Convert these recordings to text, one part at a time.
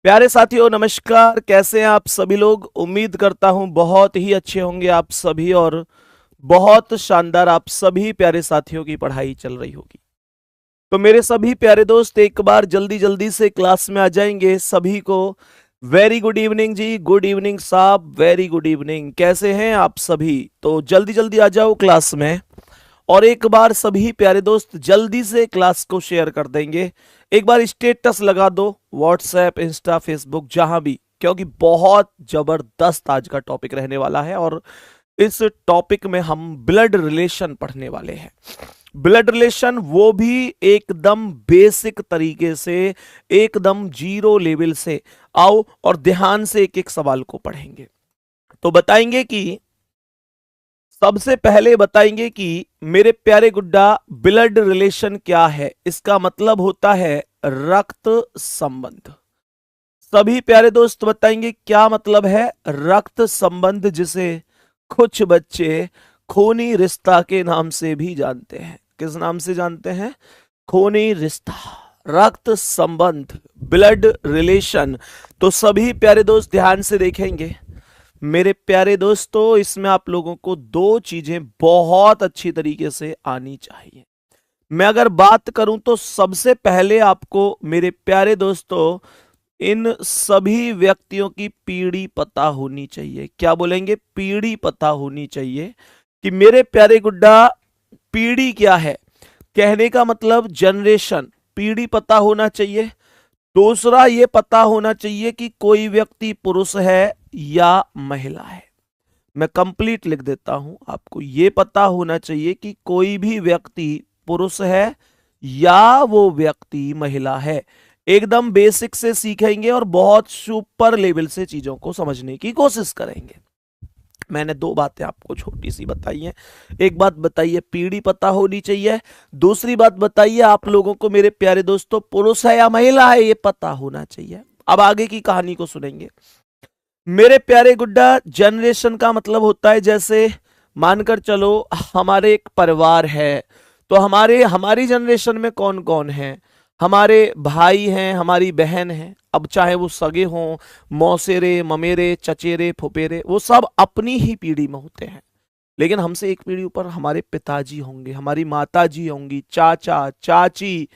प्यारे साथियों नमस्कार। कैसे हैं आप सभी लोग? उम्मीद करता हूं बहुत ही अच्छे होंगे आप सभी और बहुत शानदार आप सभी प्यारे साथियों की पढ़ाई चल रही होगी। तो मेरे सभी प्यारे दोस्त एक बार जल्दी जल्दी से क्लास में आ जाएंगे। सभी को वेरी गुड इवनिंग जी। गुड इवनिंग साहब, वेरी गुड इवनिंग। कैसे हैं आप सभी? तो जल्दी जल्दी आ जाओ क्लास में। और एक बार सभी प्यारे दोस्त जल्दी से क्लास को शेयर कर देंगे। एक बार स्टेटस लगा दो व्हाट्सएप, इंस्टा, फेसबुक, जहां भी, क्योंकि बहुत जबरदस्त आज का टॉपिक रहने वाला है। और इस टॉपिक में हम ब्लड रिलेशन पढ़ने वाले हैं। ब्लड रिलेशन, वो भी एकदम बेसिक तरीके से, एकदम जीरो लेवल से। आओ और ध्यान से एक एक सवाल को पढ़ेंगे। तो बताएंगे कि सबसे पहले बताएंगे कि मेरे प्यारे गुड्डा ब्लड रिलेशन क्या है। इसका मतलब होता है रक्त संबंध। सभी प्यारे दोस्त बताएंगे क्या मतलब है रक्त संबंध, जिसे कुछ बच्चे खूनी रिश्ता के नाम से भी जानते हैं। किस नाम से जानते हैं? खूनी रिश्ता, रक्त संबंध, ब्लड रिलेशन। तो सभी प्यारे दोस्त ध्यान से देखेंगे मेरे प्यारे दोस्तों। इसमें आप लोगों को दो चीजें बहुत अच्छी तरीके से आनी चाहिए। मैं अगर बात करूं तो सबसे पहले आपको मेरे प्यारे दोस्तों इन सभी व्यक्तियों की पीढ़ी पता होनी चाहिए। क्या बोलेंगे? पीढ़ी पता होनी चाहिए कि मेरे प्यारे गुड्डा पीढ़ी क्या है। कहने का मतलब जनरेशन, पीढ़ी पता होना चाहिए। दूसरा ये पता होना चाहिए कि कोई व्यक्ति पुरुष है या महिला है। मैं कंप्लीट लिख देता हूं, आपको ये पता होना चाहिए कि कोई भी व्यक्ति पुरुष है या वो व्यक्ति महिला है। एकदम बेसिक से सीखेंगे और बहुत सुपर लेवल से चीजों को समझने की कोशिश करेंगे। मैंने दो बातें आपको छोटी सी बताई हैं। एक बात बताइए पीढ़ी पता होनी चाहिए, दूसरी बात बताइए आप लोगों को मेरे प्यारे दोस्तों पुरुष है या महिला है ये पता होना चाहिए। अब आगे की कहानी को सुनेंगे मेरे प्यारे गुड्डा। जनरेशन का मतलब होता है, जैसे मानकर चलो हमारे एक परिवार है, तो हमारी जनरेशन में कौन कौन है? हमारे भाई हैं, हमारी बहन है। अब चाहे वो सगे हों, मौसेरे, ममेरे, चचेरे, फुफेरे, वो सब अपनी ही पीढ़ी में होते हैं। लेकिन हमसे एक पीढ़ी ऊपर हमारे पिताजी होंगे, हमारी माताजी होंगी, चाचा, चाची,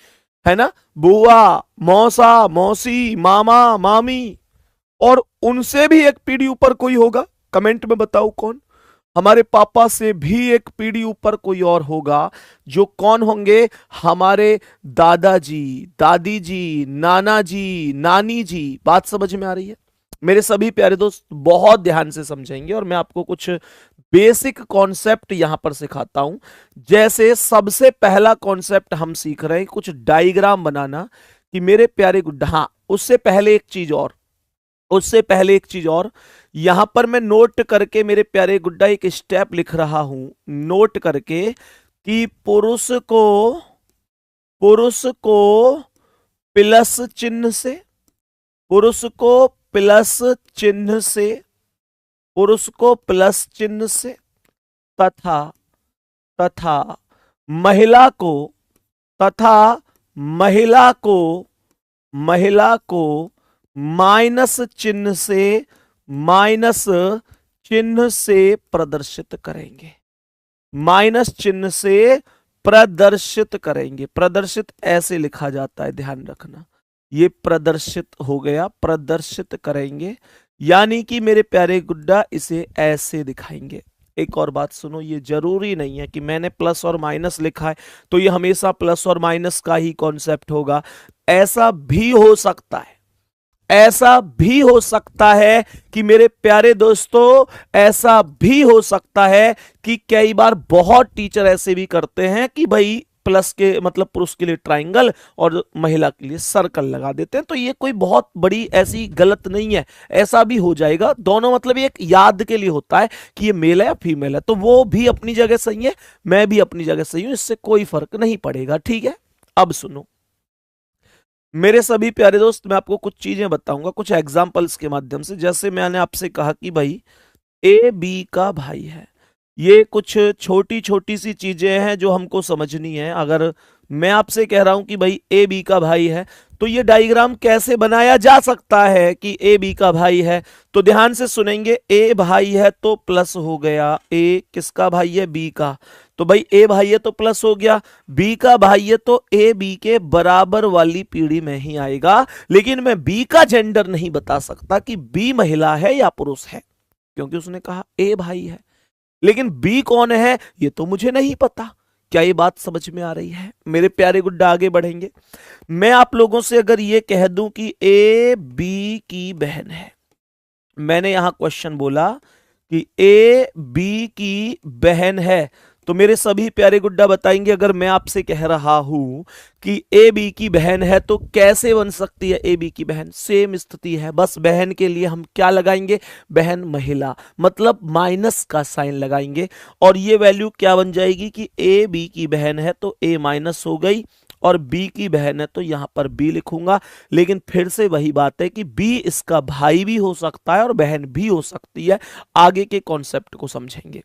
है ना, बुआ, मौसा, मौसी, मामा, मामी। और उनसे भी एक पीढ़ी ऊपर कोई होगा। कमेंट में बताओ कौन? हमारे पापा से भी एक पीढ़ी ऊपर कोई और होगा, जो कौन होंगे? हमारे दादाजी, दादी जी, नाना जी, नानी जी। बात समझ में आ रही है? मेरे सभी प्यारे दोस्त बहुत ध्यान से समझेंगे और मैं आपको कुछ बेसिक कॉन्सेप्ट यहां पर सिखाता हूं। जैसे सबसे पहला कॉन्सेप्ट हम सीख रहे हैं कुछ डायग्राम बनाना कि मेरे प्यारे गुड्डा। हाँ, उससे पहले एक चीज और यहां पर मैं नोट करके मेरे प्यारे गुड्डा एक स्टेप लिख रहा हूं, नोट करके कि पुरुष को प्लस चिन्ह से, पुरुष को प्लस चिन्ह से, पुरुष को प्लस चिन्ह से, तथा तथा महिला को, तथा महिला को माइनस चिन्ह से, माइनस चिन्ह से प्रदर्शित करेंगे। माइनस चिन्ह से प्रदर्शित करेंगे। प्रदर्शित ऐसे लिखा जाता है, ध्यान रखना। ये प्रदर्शित हो गया, प्रदर्शित करेंगे, यानी कि मेरे प्यारे गुड्डा इसे ऐसे दिखाएंगे। एक और बात सुनो, ये जरूरी नहीं है कि मैंने प्लस और माइनस लिखा है तो ये हमेशा प्लस और माइनस का ही कॉन्सेप्ट होगा। ऐसा भी हो सकता है, ऐसा भी हो सकता है कि मेरे प्यारे दोस्तों, ऐसा भी हो सकता है कि कई बार बहुत टीचर ऐसे भी करते हैं कि भाई प्लस के मतलब पुरुष के लिए ट्रायंगल और महिला के लिए सर्कल लगा देते हैं। तो ये कोई बहुत बड़ी ऐसी गलत नहीं है, ऐसा भी हो जाएगा। दोनों मतलब एक याद के लिए होता है कि ये मेल है या फीमेल है, तो वो भी अपनी जगह सही है, मैं भी अपनी जगह सही हूं, इससे कोई फर्क नहीं पड़ेगा। ठीक है, अब सुनो मेरे सभी प्यारे दोस्त, मैं आपको कुछ चीजें बताऊंगा कुछ एग्जाम्पल्स के माध्यम से। जैसे मैंने आपसे कहा कि भाई ए बी का भाई है, ये कुछ छोटी छोटी सी चीजें हैं जो हमको समझनी है। अगर मैं आपसे कह रहा हूं कि भाई ए बी का भाई है, तो ये डायग्राम कैसे बनाया जा सकता है कि ए बी का भाई है? तो ध्यान से सुनेंगे, ए भाई है तो प्लस हो गया, ए किसका भाई है? बी का। तो भाई ए भाई है तो प्लस हो गया, बी का भाई है तो ए बी के बराबर वाली पीढ़ी में ही आएगा। लेकिन मैं बी का जेंडर नहीं बता सकता कि बी महिला है या पुरुष है, क्योंकि उसने कहा ए भाई है। लेकिन बी कौन है ये तो मुझे नहीं पता। क्या ये बात समझ में आ रही है? मेरे प्यारे गुड्डा आगे बढ़ेंगे। मैं आप लोगों से अगर ये कह दूं कि ए बी की बहन है, मैंने यहां क्वेश्चन बोला कि ए बी की बहन है, तो मेरे सभी प्यारे गुड्डा बताएंगे, अगर मैं आपसे कह रहा हूं कि ए बी की बहन है तो कैसे बन सकती है ए बी की बहन? सेम स्थिति है, बस बहन के लिए हम क्या लगाएंगे? बहन महिला, मतलब माइनस का साइन लगाएंगे, और ये वैल्यू क्या बन जाएगी कि ए बी की बहन है तो ए माइनस हो गई, और बी की बहन है तो यहां पर बी लिखूंगा। लेकिन फिर से वही बात है कि बी इसका भाई भी हो सकता है और बहन भी हो सकती है। आगे के कॉन्सेप्ट को समझेंगे।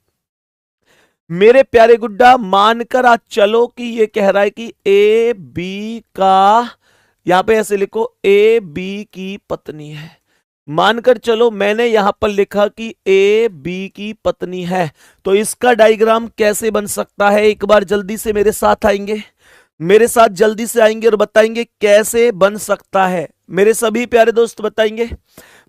मेरे प्यारे गुड्डा मानकर आज चलो कि ये कह रहा है कि ए बी का, यहां पे ऐसे लिखो, ए बी की पत्नी है। मानकर चलो मैंने यहां पर लिखा कि ए बी की पत्नी है, तो इसका डायग्राम कैसे बन सकता है? एक बार जल्दी से मेरे साथ आएंगे, मेरे साथ जल्दी से आएंगे और बताएंगे कैसे बन सकता है। मेरे सभी प्यारे दोस्त बताएंगे।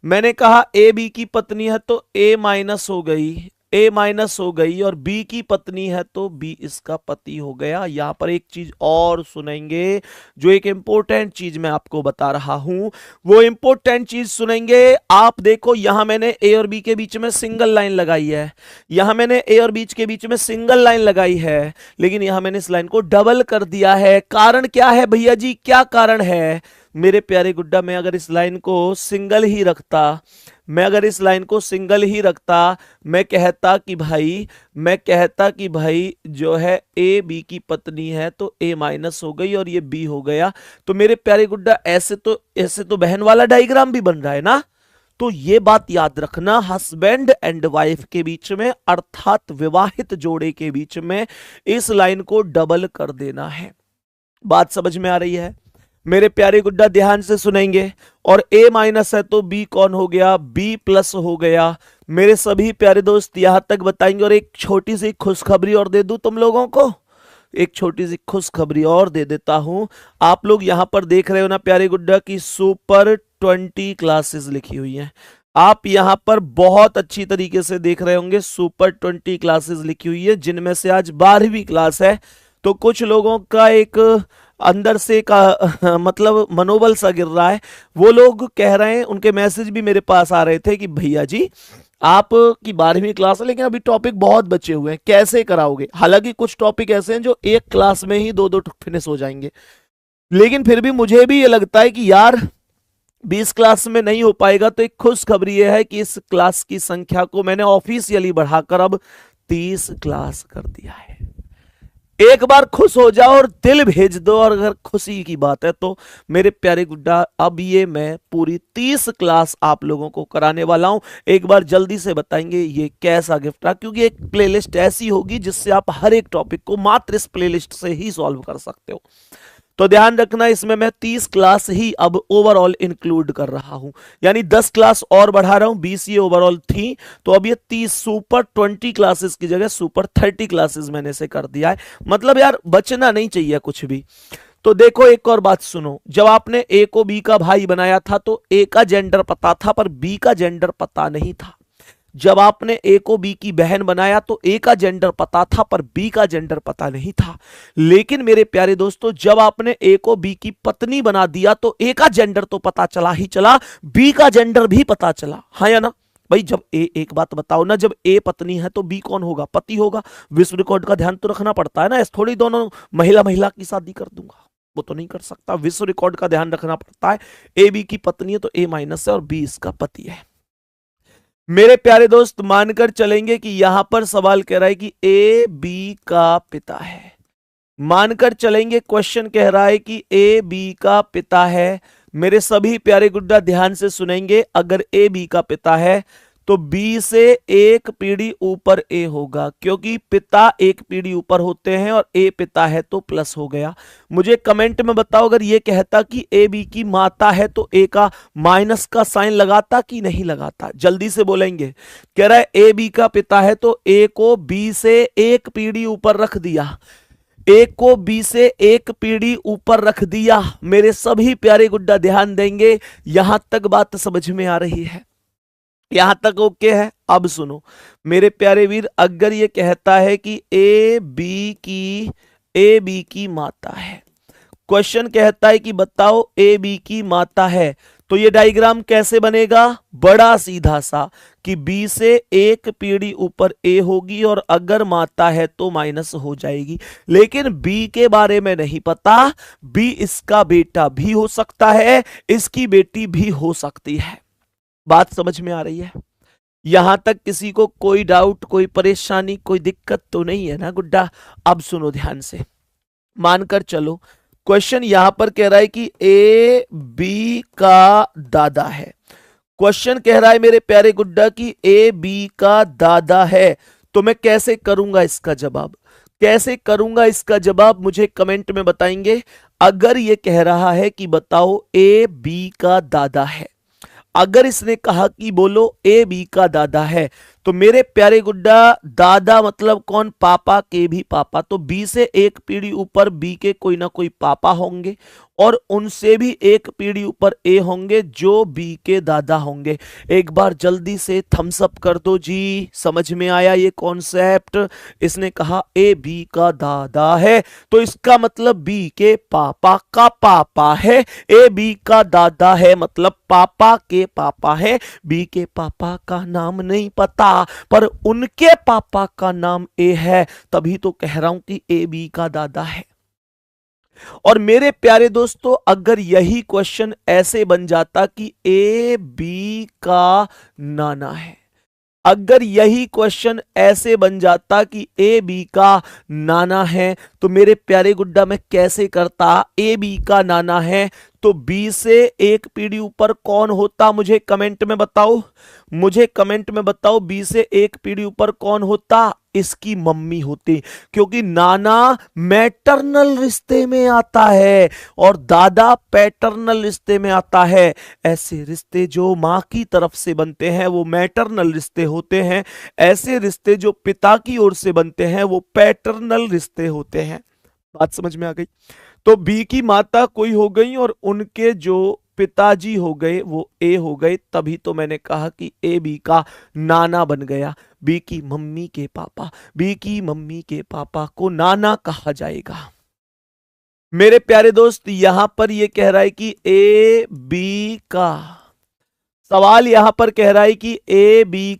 मैंने कहा ए बी की पत्नी है तो ए माइनस हो गई, ए माइनस हो गई, और बी की पत्नी है तो बी इसका पति हो गया। यहां पर एक चीज और सुनेंगे, जो एक इंपॉर्टेंट चीज मैं आपको बता रहा हूं, वो इंपॉर्टेंट चीज सुनेंगे आप। देखो यहां मैंने ए और बी के बीच में सिंगल लाइन लगाई है, यहां मैंने ए और बीच के बीच में सिंगल लाइन लगाई है, लेकिन यहां मैंने इस लाइन को डबल कर दिया है। कारण क्या है भैया जी, क्या कारण है? मेरे प्यारे गुड्डा, मैं अगर इस लाइन को सिंगल ही रखता, मैं कहता कि भाई जो है ए बी की पत्नी है तो ए माइनस हो गई और ये बी हो गया। तो मेरे प्यारे गुड्डा ऐसे तो बहन वाला डायग्राम भी बन रहा है ना। तो ये बात याद रखना, हस्बैंड एंड वाइफ के बीच में, अर्थात विवाहित जोड़े के बीच में इस लाइन को डबल कर देना है। बात समझ में आ रही है? मेरे प्यारे गुड्डा ध्यान से सुनेंगे। और a माइनस है तो b कौन हो गया? b प्लस हो गया। मेरे सभी प्यारे दोस्त यहां तक बताएंगे। और एक छोटी सी खुशखबरी और दे दूं तुम लोगों को, एक छोटी सी खुशखबरी और दे देता हूं। आप लोग यहां पर देख रहे हो ना प्यारे गुड्डा की सुपर 20 क्लासेस लिखी हुई हैं। आप यहां पर बहुत अच्छी तरीके से देख रहे होंगे, सुपर 20 क्लासेस लिखी हुई है, जिनमें से आज 12वीं क्लास है। तो कुछ लोगों का एक अंदर से का मतलब मनोबल सा गिर रहा है। वो लोग कह रहे हैं, उनके मैसेज भी मेरे पास आ रहे थे कि भैया जी आप की 12वीं क्लास है, लेकिन अभी टॉपिक बहुत बचे हुए हैं, कैसे कराओगे? हालांकि कुछ टॉपिक ऐसे हैं जो एक क्लास में ही दो फिनिश हो जाएंगे, लेकिन फिर भी मुझे भी ये लगता है कि यार 20 क्लास में नहीं हो पाएगा। तो एक खुशखबरी ये है कि इस क्लास की संख्या को मैंने ऑफिशियली बढ़ाकर अब 30 क्लास कर दिया है। एक बार खुश हो जाओ और दिल भेज दो। और अगर खुशी की बात है तो मेरे प्यारे गुड्डा, अब ये मैं पूरी 30 क्लास आप लोगों को कराने वाला हूं। एक बार जल्दी से बताएंगे ये कैसा गिफ्ट रहा, क्योंकि एक प्लेलिस्ट ऐसी होगी जिससे आप हर एक टॉपिक को मात्र इस प्लेलिस्ट से ही सॉल्व कर सकते हो। तो ध्यान रखना, इसमें मैं 30 क्लास ही अब ओवरऑल इंक्लूड कर रहा हूं, यानी 10 क्लास और बढ़ा रहा हूं। 20 ये ओवरऑल थी, तो अब ये 30 सुपर 20 क्लासेस की जगह सुपर 30 क्लासेस मैंने से कर दिया है। मतलब यार बचना नहीं चाहिए कुछ भी। तो देखो एक और बात सुनो, जब आपने ए को बी का भाई बनाया था तो ए का जेंडर पता था पर बी का जेंडर पता नहीं था। जब आपने ए को बी की बहन बनाया तो ए का जेंडर पता था पर बी का जेंडर पता नहीं था। लेकिन मेरे प्यारे दोस्तों, जब आपने ए को बी की पत्नी बना दिया तो ए का जेंडर तो पता चला ही चला, बी का जेंडर भी पता चला। हाँ या ना भाई? जब एक बात बताओ ना, जब ए पत्नी है तो बी कौन होगा? पति होगा। विश्व रिकॉर्ड का ध्यान तो रखना पड़ता है ना, ऐसे थोड़ी दोनों महिला महिला की शादी कर दूंगा, वो तो नहीं कर सकता। विश्व रिकॉर्ड का ध्यान रखना पड़ता है। ए बी की पत्नी है तो ए माइनस है और बी इसका पति है। मेरे प्यारे दोस्त मानकर चलेंगे कि यहां पर सवाल कह रहा है कि ए बी का पिता है। मानकर चलेंगे, क्वेश्चन कह रहा है कि ए बी का पिता है। मेरे सभी प्यारे गुड्डा ध्यान से सुनेंगे, अगर ए बी का पिता है तो बी से एक पीढ़ी ऊपर ए होगा, क्योंकि पिता एक पीढ़ी ऊपर होते हैं और ए पिता है तो प्लस हो गया। मुझे कमेंट में बताओ, अगर ये कहता कि ए बी की माता है तो ए का माइनस का साइन लगाता कि नहीं लगाता? जल्दी से बोलेंगे। कह रहा है ए बी का पिता है तो ए को बी से एक पीढ़ी ऊपर रख दिया, ए को बी से एक पीढ़ी ऊपर रख दिया। मेरे सभी प्यारे गुड्डा ध्यान देंगे, यहां तक बात समझ में आ रही है? यहां तक ओके है? अब सुनो मेरे प्यारे वीर, अगर ये कहता है कि ए बी की माता है, क्वेश्चन कहता है कि बताओ ए बी की माता है, तो ये डायग्राम कैसे बनेगा? बड़ा सीधा सा कि बी से एक पीढ़ी ऊपर ए होगी और अगर माता है तो माइनस हो जाएगी। लेकिन बी के बारे में नहीं पता, बी इसका बेटा भी हो सकता है, इसकी बेटी भी हो सकती है। बात समझ में आ रही है? यहां तक किसी को कोई डाउट, कोई परेशानी, कोई दिक्कत तो नहीं है ना गुड्डा? अब सुनो ध्यान से, मानकर चलो क्वेश्चन यहां पर कह रहा है कि ए बी का दादा है। क्वेश्चन कह रहा है मेरे प्यारे गुड्डा कि ए बी का दादा है, तो मैं कैसे करूंगा इसका जवाब? कैसे करूंगा इसका जवाब मुझे कमेंट में बताएंगे। अगर ये कह रहा है कि बताओ ए बी का दादा है, अगर इसने कहा कि बोलो ए बी का दादा है, तो मेरे प्यारे गुड्डा दादा मतलब कौन? पापा के भी पापा। तो बी से एक पीढ़ी ऊपर बी के कोई ना कोई पापा होंगे और उनसे भी एक पीढ़ी ऊपर ए होंगे जो बी के दादा होंगे। एक बार जल्दी से थम्स अप कर दो जी, समझ में आया ये कॉन्सेप्ट? इसने कहा ए बी का दादा है तो इसका मतलब बी के पापा का पापा है। ए बी का दादा है मतलब पापा के पापा है। बी के पापा का नाम नहीं पता पर उनके पापा का नाम ए है, तभी तो कह रहा हूं कि ए बी का दादा है। और मेरे प्यारे दोस्तों, अगर यही क्वेश्चन ऐसे बन जाता कि ए बी का नाना है, अगर यही क्वेश्चन ऐसे बन जाता कि ए बी का नाना है, तो मेरे प्यारे गुड्डा मैं कैसे करता? ए बी का नाना है तो बी से एक पीढ़ी ऊपर कौन होता? मुझे कमेंट में बताओ, मुझे कमेंट में बताओ, बी से एक पीढ़ी ऊपर कौन होता? इसकी मम्मी होती, क्योंकि नाना मैटरनल रिश्ते में आता है और दादा पैटर्नल रिश्ते में आता है। ऐसे रिश्ते जो मां की तरफ से बनते हैं वो मैटरनल रिश्ते होते हैं, ऐसे रिश्ते जो पिता की ओर से बनते हैं वो पैटर्नल रिश्ते होते हैं। बात समझ में आ गई? तो बी की माता कोई हो गई और उनके जो पिताजी हो गए वो ए हो गए, तभी तो मैंने कहा कि ए बी का नाना बन गया। बी की मम्मी के पापा, बी की मम्मी के पापा को नाना कहा जाएगा। मेरे प्यारे दोस्त, यहां पर ये कह रहा है कि ए बी का, सवाल यहां पर कह रहा है कि ए बी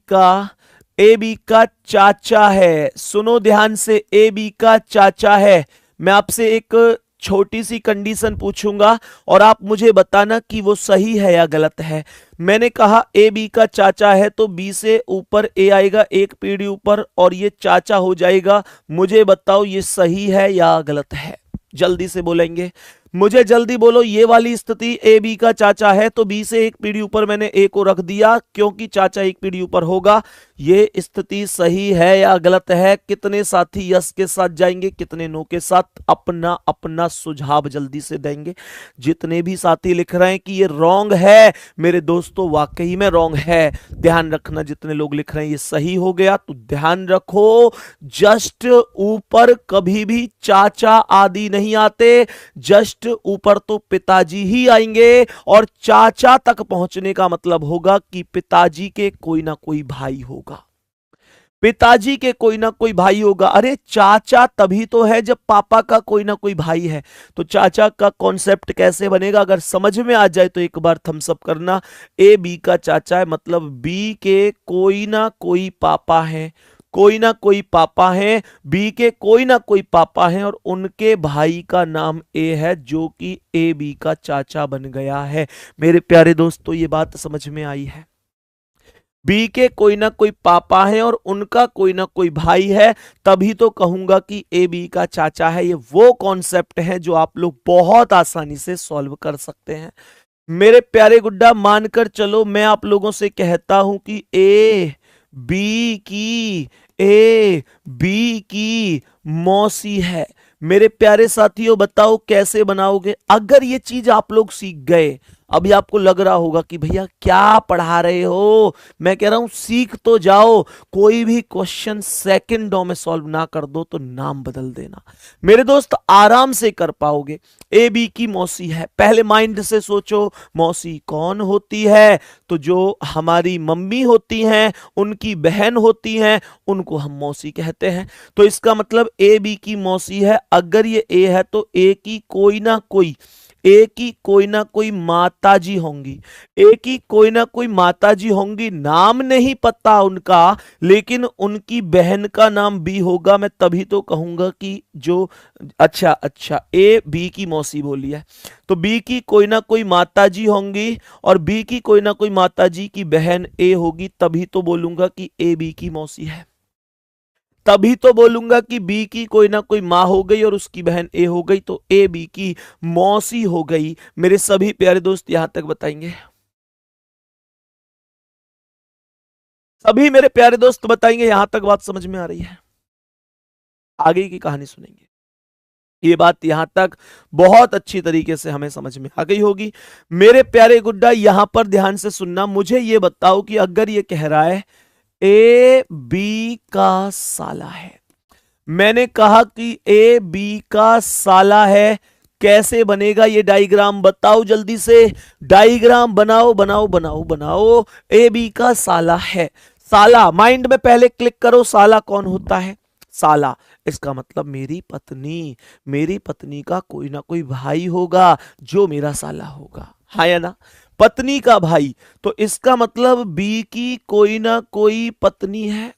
का चाचा है। सुनो ध्यान से, ए बी का चाचा है। मैं आपसे एक छोटी सी कंडीशन पूछूंगा और आप मुझे बताना कि वो सही है या गलत है। मैंने कहा ए बी का चाचा है तो बी से ऊपर ए आएगा एक पीढ़ी ऊपर और ये चाचा हो जाएगा। मुझे बताओ ये सही है या गलत है? जल्दी से बोलेंगे, मुझे जल्दी बोलो। ये वाली स्थिति ए बी का चाचा है तो बी से एक पीढ़ी ऊपर मैंने ए को रख दिया क्योंकि चाचा एक पीढ़ी ऊपर होगा। ये स्थिति सही है या गलत है? कितने साथी यस के साथ जाएंगे, कितने नो के साथ? अपना अपना सुझाव जल्दी से देंगे। जितने भी साथी लिख रहे हैं कि ये रॉन्ग है, मेरे दोस्तों वाकई में रॉन्ग है। ध्यान रखना, जितने लोग लिख रहे हैं ये सही हो गया तो ध्यान रखो, जस्ट ऊपर कभी भी चाचा आदि नहीं आते, जस्ट ऊपर तो पिताजी ही आएंगे और चाचा तक पहुंचने का मतलब होगा कि पिताजी के कोई ना कोई भाई होगा, पिताजी के कोई ना कोई भाई होगा। अरे चाचा तभी तो है जब पापा का कोई ना कोई भाई है, तो चाचा का कॉन्सेप्ट कैसे बनेगा? अगर समझ में आ जाए तो एक बार थम्स अप करना। ए बी का चाचा है मतलब बी के कोई ना कोई पापा है, कोई ना कोई पापा हैं, बी के कोई ना कोई पापा हैं और उनके भाई का नाम ए है जो कि ए बी का चाचा बन गया है। मेरे प्यारे दोस्तों ये बात समझ में आई है? बी के कोई ना कोई पापा हैं और उनका कोई ना कोई भाई है, तभी तो कहूंगा कि ए बी का चाचा है। ये वो कॉन्सेप्ट है जो आप लोग बहुत आसानी से सॉल्व कर सकते हैं। मेरे प्यारे गुड्डा मानकर चलो मैं आप लोगों से कहता हूं कि ए बी की मौसी है। मेरे प्यारे साथियों बताओ कैसे बनाओगे? अगर ये चीज आप लोग सीख गए, अभी आपको लग रहा होगा कि भैया क्या पढ़ा रहे हो, मैं कह रहा हूं सीख तो जाओ। कोई भी क्वेश्चन सेकंडों में सॉल्व ना कर दो तो नाम बदल देना। मेरे दोस्त आराम से कर पाओगे। ए बी की मौसी है, पहले माइंड से सोचो मौसी कौन होती है? तो जो हमारी मम्मी होती हैं, उनकी बहन होती हैं, उनको हम मौसी कहते हैं। तो इसका मतलब ए बी की मौसी है। अगर ये ए है तो ए की कोई ना कोई माताजी होंगी। एक ही कोई ना कोई माताजी होंगी, नाम नहीं पता उनका, लेकिन उनकी बहन का नाम बी होगा। मैं तभी तो कहूंगा कि जो अच्छा ए बी की मौसी बोली है, तो बी की कोई ना कोई माताजी होंगी और बी की कोई ना कोई माताजी की बहन ए होगी। तभी तो बोलूंगा कि ए बी की मौसी है। तभी तो बोलूंगा कि बी की कोई ना कोई माँ हो गई और उसकी बहन ए हो गई, तो ए बी की मौसी हो गई। मेरे सभी प्यारे दोस्त यहां तक बताएंगे? सभी मेरे प्यारे दोस्त बताएंगे यहां तक बात समझ में आ रही है? आगे की कहानी सुनेंगे। ये बात यहां तक बहुत अच्छी तरीके से हमें समझ में आ गई होगी। मेरे प्यारे गुड्डा यहां पर ध्यान से सुनना। मुझे ये बताओ कि अगर ये कह रहा है ए बी का साला है, मैंने कहा कि ए बी का साला है, कैसे बनेगा ये डायग्राम? बताओ जल्दी से, डायग्राम बनाओ बनाओ बनाओ बनाओ। ए बी का साला है, साला माइंड में पहले क्लिक करो। साला कौन होता है? साला इसका मतलब मेरी पत्नी का कोई ना कोई भाई होगा जो मेरा साला होगा, हाँ या ना? पत्नी का भाई, तो इसका मतलब बी की कोई ना कोई पत्नी है,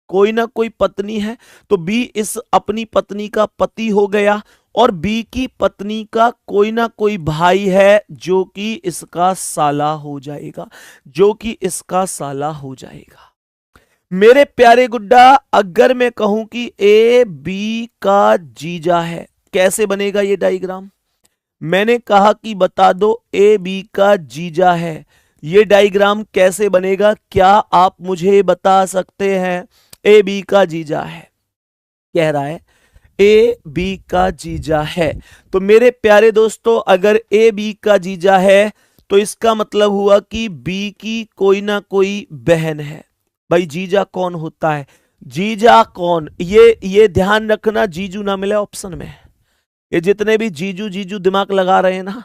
कोई ना कोई पत्नी है। तो बी इस अपनी पत्नी का पति हो गया और बी की पत्नी का कोई ना कोई भाई है जो कि इसका साला हो जाएगा, जो कि इसका साला हो जाएगा। मेरे प्यारे गुड्डा अगर मैं कहूं कि ए बी का जीजा है, कैसे बनेगा ये डायग्राम? मैंने कहा कि बता दो ए बी का जीजा है, ये डायग्राम कैसे बनेगा? क्या आप मुझे बता सकते हैं? ए बी का जीजा है, कह रहा है ए बी का जीजा है। तो मेरे प्यारे दोस्तों अगर ए बी का जीजा है तो इसका मतलब हुआ कि बी की कोई ना कोई बहन है। भाई जीजा कौन होता है? जीजा कौन, ये ध्यान रखना, जीजू ना मिले ऑप्शन में। ये जितने भी जीजू जीजू दिमाग लगा रहे हैं ना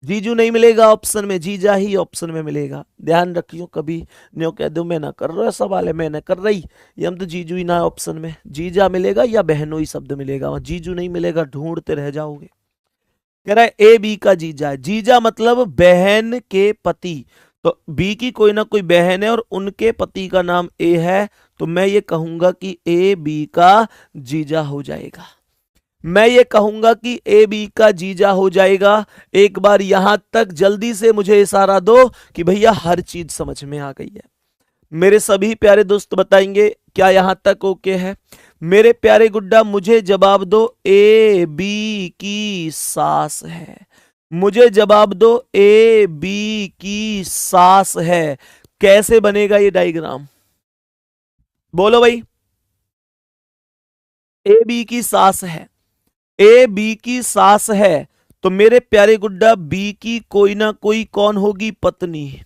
जीजू नहीं मिलेगा ऑप्शन में, जीजा ही ऑप्शन में मिलेगा। ध्यान रखियो, कभी न्यो कह दो मैं ना कर रहा सवाल है, मैं ना कर रही, ये हम तो जीजू ही ना ऑप्शन में। जीजा मिलेगा या बहनों ही शब्द मिलेगा, वहां जीजू नहीं मिलेगा, ढूंढते रह जाओगे। कह रहा है ए बी का जीजा है, जीजा मतलब बहन के पति। तो बी की कोई ना कोई बहन है और उनके पति का नाम ए है, तो मैं ये कहूंगा कि ए बी का जीजा हो जाएगा। मैं ये कहूंगा कि ए बी का जीजा हो जाएगा। एक बार यहां तक जल्दी से मुझे इशारा दो कि भैया हर चीज समझ में आ गई है। मेरे सभी प्यारे दोस्त बताएंगे क्या यहां तक ओके है? मेरे प्यारे गुड्डा मुझे जवाब दो, ए बी की सास है। मुझे जवाब दो, ए बी की सास है। कैसे बनेगा ये डायग्राम? बोलो भाई। ए बी की सास है, ए बी की सास है, तो मेरे प्यारे गुड्डा बी की कोई ना कोई कौन होगी? पत्नी।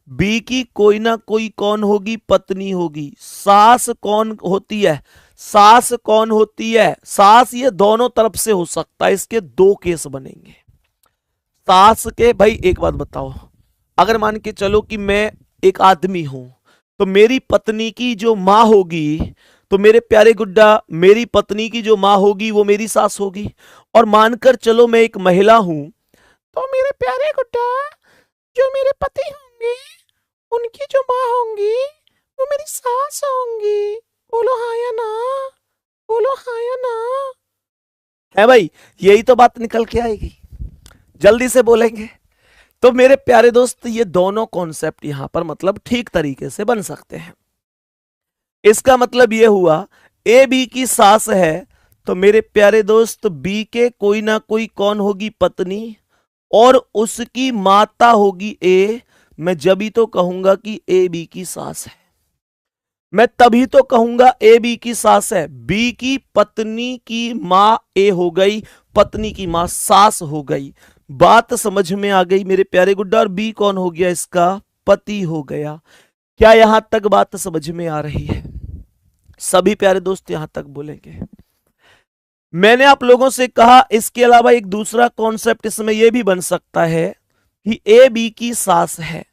बी की कोई ना कोई कौन होगी? पत्नी होगी। सास कौन होती है? सास कौन होती है? सास ये दोनों तरफ से हो सकता है, इसके दो केस बनेंगे। सास के, भाई एक बात बताओ, अगर मान के चलो कि मैं एक आदमी हूं, तो मेरी पत्नी की जो मां होगी, तो मेरे प्यारे गुड्डा मेरी पत्नी की जो मां होगी वो मेरी सास होगी। और मानकर चलो मैं एक महिला हूं, तो मेरे प्यारे गुड्डा जो मेरे पति होंगे उनकी जो मां होंगी वो मेरी सास होंगी। बोलो हाँ या ना, बोलो हाँ या ना। है भाई, यही तो बात निकल के आएगी, जल्दी से बोलेंगे। तो मेरे प्यारे दोस्त ये दोनों कॉन्सेप्ट यहां पर मतलब ठीक तरीके से बन सकते हैं। इसका मतलब यह हुआ ए बी की सास है, तो मेरे प्यारे दोस्त बी के कोई ना कोई कौन होगी? पत्नी। और उसकी माता होगी ए, मैं जब तो कहूंगा कि ए बी की सास है, मैं तभी तो कहूंगा ए बी की सास है। बी की पत्नी की मां ए हो गई, पत्नी की मां सास हो गई। बात समझ में आ गई मेरे प्यारे गुड्डा? और बी कौन हो गया? इसका पति हो गया। क्या यहां तक बात समझ में आ रही है? सभी प्यारे दोस्त यहां तक बोलेंगे। मैंने आप लोगों से कहा इसके अलावा एक दूसरा कॉन्सेप्ट इसमें यह भी बन सकता है कि ए बी की सास है,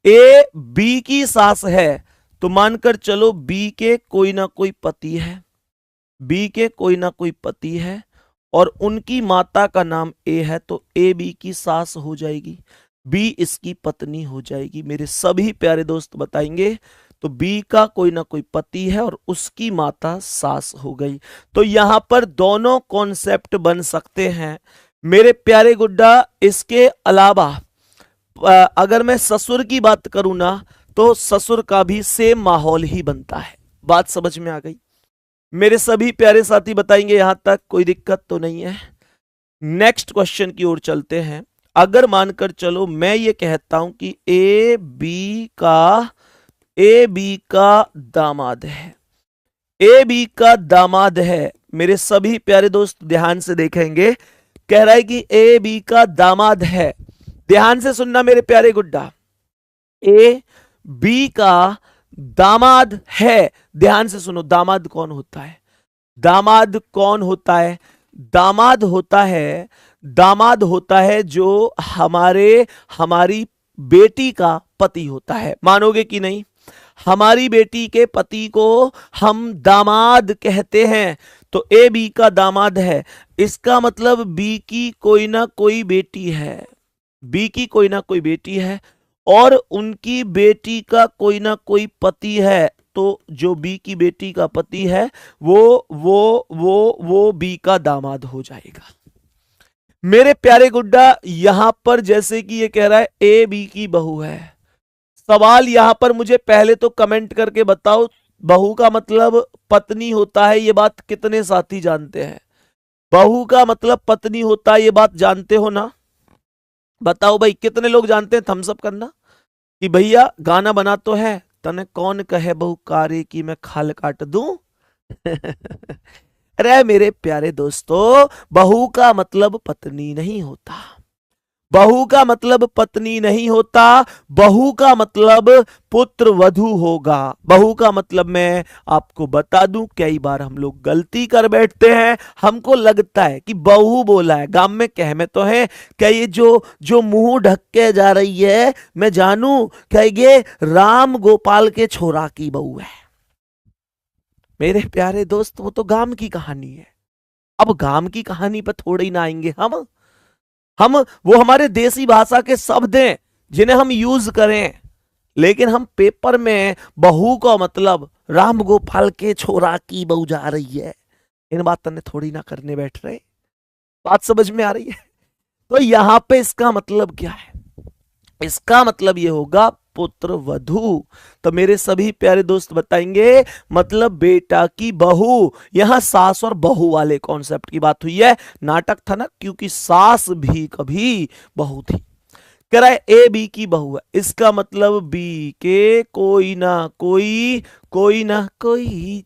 ए बी की सास है, तो मानकर चलो बी के कोई ना कोई पति है, बी के कोई ना कोई पति है और उनकी माता का नाम ए है, तो ए बी की सास हो जाएगी, बी इसकी पत्नी हो जाएगी। मेरे सभी प्यारे दोस्त बताएंगे, तो बी का कोई ना कोई पति है और उसकी माता सास हो गई। तो यहां पर दोनों कॉन्सेप्ट बन सकते हैं मेरे प्यारे गुड्डा। इसके अलावा अगर मैं ससुर की बात करूं ना, तो ससुर का भी सेम माहौल ही बनता है। बात समझ में आ गई? मेरे सभी प्यारे साथी बताएंगे यहां तक कोई दिक्कत तो नहीं है? नेक्स्ट क्वेश्चन की ओर चलते हैं। अगर मानकर चलो मैं ये कहता हूं कि ए बी का दामाद है, ए बी का दामाद है, मेरे सभी प्यारे दोस्त ध्यान से देखेंगे, कह रहा है कि ए बी का दामाद है। ध्यान से सुनना मेरे प्यारे गुड्डा, ए बी का दामाद है। ध्यान से सुनो, दामाद कौन होता है? दामाद कौन होता है? दामाद होता है जो हमारी बेटी का पति होता है। मानोगे कि नहीं? हमारी बेटी के पति को हम दामाद कहते हैं। तो ए बी का दामाद है, इसका मतलब बी की कोई ना कोई बेटी है, बी की कोई ना कोई बेटी है और उनकी बेटी का कोई ना कोई पति है। तो जो बी की बेटी का पति है वो बी का दामाद हो जाएगा। मेरे प्यारे गुड्डा, यहां पर जैसे कि ये कह रहा है ए बी की बहू है, सवाल यहां पर मुझे पहले तो कमेंट करके बताओ, बहू का मतलब पत्नी होता है, ये बात कितने साथी जानते हैं? बहू का मतलब पत्नी होता है, ये बात जानते हो ना? बताओ भाई, कितने लोग जानते हैं? थम्स अप करना कि भैया गाना बना तो है, तने कौन कहे बहू कारे की मैं खाल काट दूं। अरे मेरे प्यारे दोस्तों, बहू का मतलब पत्नी नहीं होता, बहू का मतलब पत्नी नहीं होता, बहू का मतलब पुत्र वधू होगा। बहू का मतलब मैं आपको बता दूं, कई बार हम लोग गलती कर बैठते हैं, हमको लगता है कि बहू बोला है, गांव में कह में तो है क्या ये जो मुंह ढक के जा रही है, मैं जानू क्या ये राम गोपाल के छोरा की बहू है। मेरे प्यारे दोस्त, वो तो गांव की कहानी है। अब गांव की कहानी पर थोड़े ही ना आएंगे हम वो हमारे देसी भाषा के शब्द हैं जिन्हें हम यूज करें, लेकिन हम पेपर में बहू का मतलब राम गोपाल के छोरा की बहू जा रही है, इन बातों ने थोड़ी ना करने बैठ रहे। बात समझ में आ रही है? तो यहां पे इसका मतलब क्या है? इसका मतलब ये होगा पुत्र वधू। तो मेरे सभी प्यारे दोस्त बताएंगे, मतलब बेटा की बहू। यहां सास और बहू वाले कॉन्सेप्ट की बात हुई है, नाटक था ना, क्योंकि सास भी कभी बहू थी। कह रहा है ए बी की बहू है, इसका मतलब बी के कोई ना कोई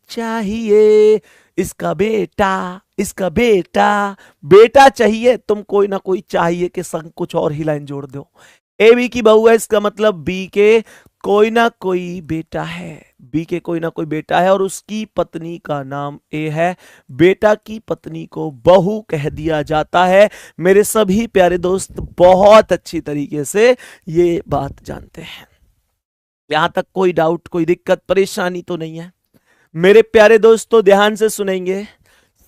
चाहिए, इसका बेटा चाहिए, तुम कोई ना कोई चाहिए के संग कुछ और ही लाइन जोड़ दो। ए बी की बहू है, इसका मतलब बी के कोई ना कोई बेटा है, बी के कोई ना कोई बेटा है और उसकी पत्नी का नाम ए है। बेटा की पत्नी को बहू कह दिया जाता है। मेरे सभी प्यारे दोस्त बहुत अच्छी तरीके से ये बात जानते हैं। यहां तक कोई डाउट, कोई दिक्कत, परेशानी तो नहीं है? मेरे प्यारे दोस्तों ध्यान से सुनेंगे,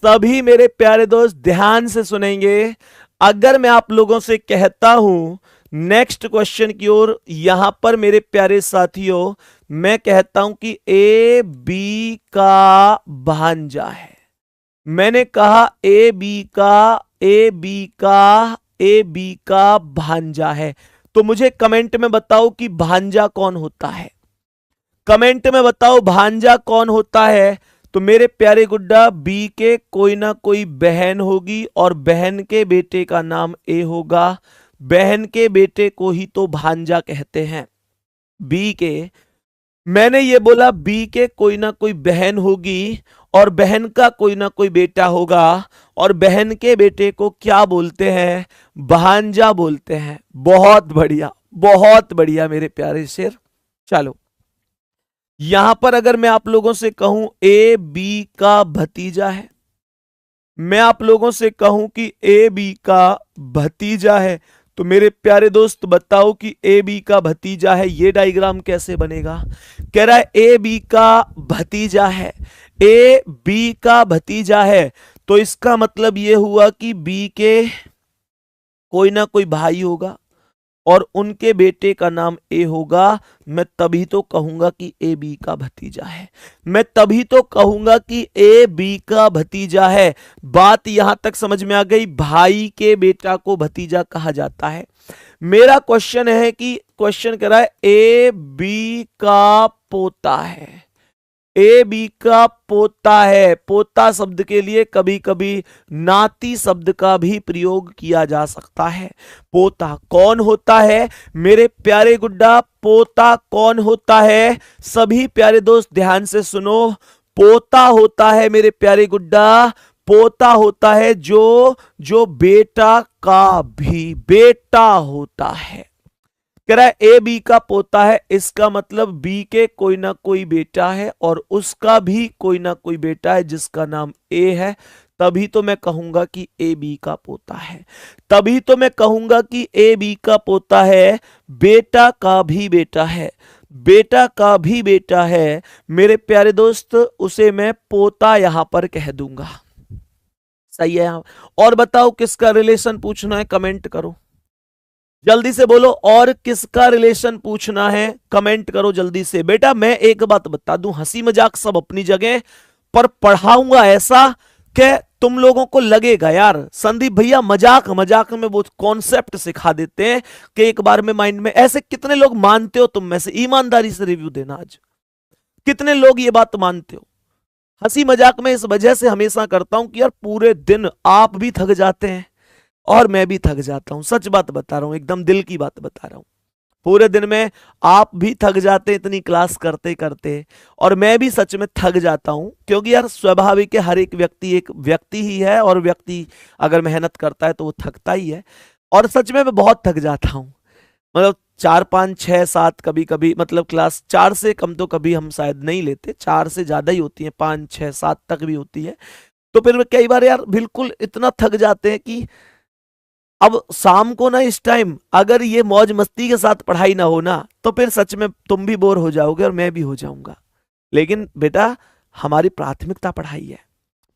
सभी मेरे प्यारे दोस्त ध्यान से सुनेंगे। अगर मैं आप लोगों से कहता हूं नेक्स्ट क्वेश्चन की ओर, यहां पर मेरे प्यारे साथियों मैं कहता हूं कि ए बी का भांजा है, मैंने कहा ए बी का भांजा है, तो मुझे कमेंट में बताओ कि भांजा कौन होता है? कमेंट में बताओ भांजा कौन होता है? तो मेरे प्यारे गुड्डा, बी के कोई ना कोई बहन होगी और बहन के बेटे का नाम ए होगा, बहन के बेटे को ही तो भांजा कहते हैं। बी के, मैंने ये बोला बी के कोई ना कोई बहन होगी और बहन का कोई ना कोई बेटा होगा, और बहन के बेटे को क्या बोलते हैं? भांजा बोलते हैं। बहुत बढ़िया, बहुत बढ़िया मेरे प्यारे शेर। चलो, यहां पर अगर मैं आप लोगों से कहूं ए बी का भतीजा है, मैं आप लोगों से कहूं कि ए बी का भतीजा है, तो मेरे प्यारे दोस्त बताओ कि ए बी का भतीजा है, ये डायग्राम कैसे बनेगा? कह रहा है ए बी का भतीजा है, ए बी का भतीजा है, तो इसका मतलब ये हुआ कि बी के कोई ना कोई भाई होगा और उनके बेटे का नाम ए होगा। मैं तभी तो कहूंगा कि ए बी का भतीजा है, मैं तभी तो कहूंगा कि ए बी का भतीजा है। बात यहां तक समझ में आ गई? भाई के बेटा को भतीजा कहा जाता है। मेरा क्वेश्चन है कि क्वेश्चन कह रहा है ए बी का पोता है, ए बी का पोता है। पोता शब्द के लिए कभी कभी नाती शब्द का भी प्रयोग किया जा सकता है। पोता कौन होता है मेरे प्यारे गुड्डा? पोता कौन होता है? सभी प्यारे दोस्त ध्यान से सुनो, पोता होता है मेरे प्यारे गुड्डा, पोता होता है जो बेटा का भी बेटा होता है। कह रहा है ए बी का पोता है, इसका मतलब बी के कोई ना कोई बेटा है और उसका भी कोई ना कोई बेटा है जिसका नाम ए है। तभी तो मैं कहूंगा कि ए बी का पोता है, तभी तो मैं कहूंगा कि ए बी का पोता है। बेटा का भी बेटा है, बेटा का भी बेटा है मेरे प्यारे दोस्त, उसे मैं पोता यहां पर कह दूंगा। सही है? और बताओ किसका रिलेशन पूछना है, कमेंट करो जल्दी से, बोलो और किसका रिलेशन पूछना है, कमेंट करो जल्दी से। बेटा मैं एक बात बता दूं, हंसी मजाक सब अपनी जगह, पर पढ़ाऊंगा ऐसा कि तुम लोगों को लगेगा यार संदीप भैया मजाक मजाक में वो कॉन्सेप्ट सिखा देते हैं कि एक बार में माइंड में। ऐसे कितने लोग मानते हो तुम में से? ईमानदारी से रिव्यू देना, आज कितने लोग ये बात मानते हो? हंसी मजाक में इस वजह से हमेशा करता हूं कि यार पूरे दिन आप भी थक जाते हैं और मैं भी थक जाता हूं। सच बात बता रहा हूं, एकदम दिल की बात बता रहा हूं। पूरे दिन में आप भी थक जाते हैं इतनी क्लास करते करते, और मैं भी सच में थक जाता हूं, क्योंकि यार स्वाभाविक है, हर एक व्यक्ति ही है और व्यक्ति अगर मेहनत करता है तो वो थकता ही है। और सच में मैं बहुत थक जाता हूं, मतलब 4 5 6 7 कभी कभी, मतलब क्लास 4 से कम तो कभी हम शायद नहीं लेते, 4 से ज्यादा ही होती है, 5 6 7 तक भी होती है। तो फिर कई बार यार बिल्कुल इतना थक जाते हैं कि अब शाम को ना इस टाइम अगर ये मौज मस्ती के साथ पढ़ाई ना हो ना, तो फिर सच में तुम भी बोर हो जाओगे और मैं भी हो जाऊंगा। लेकिन बेटा हमारी प्राथमिकता पढ़ाई है,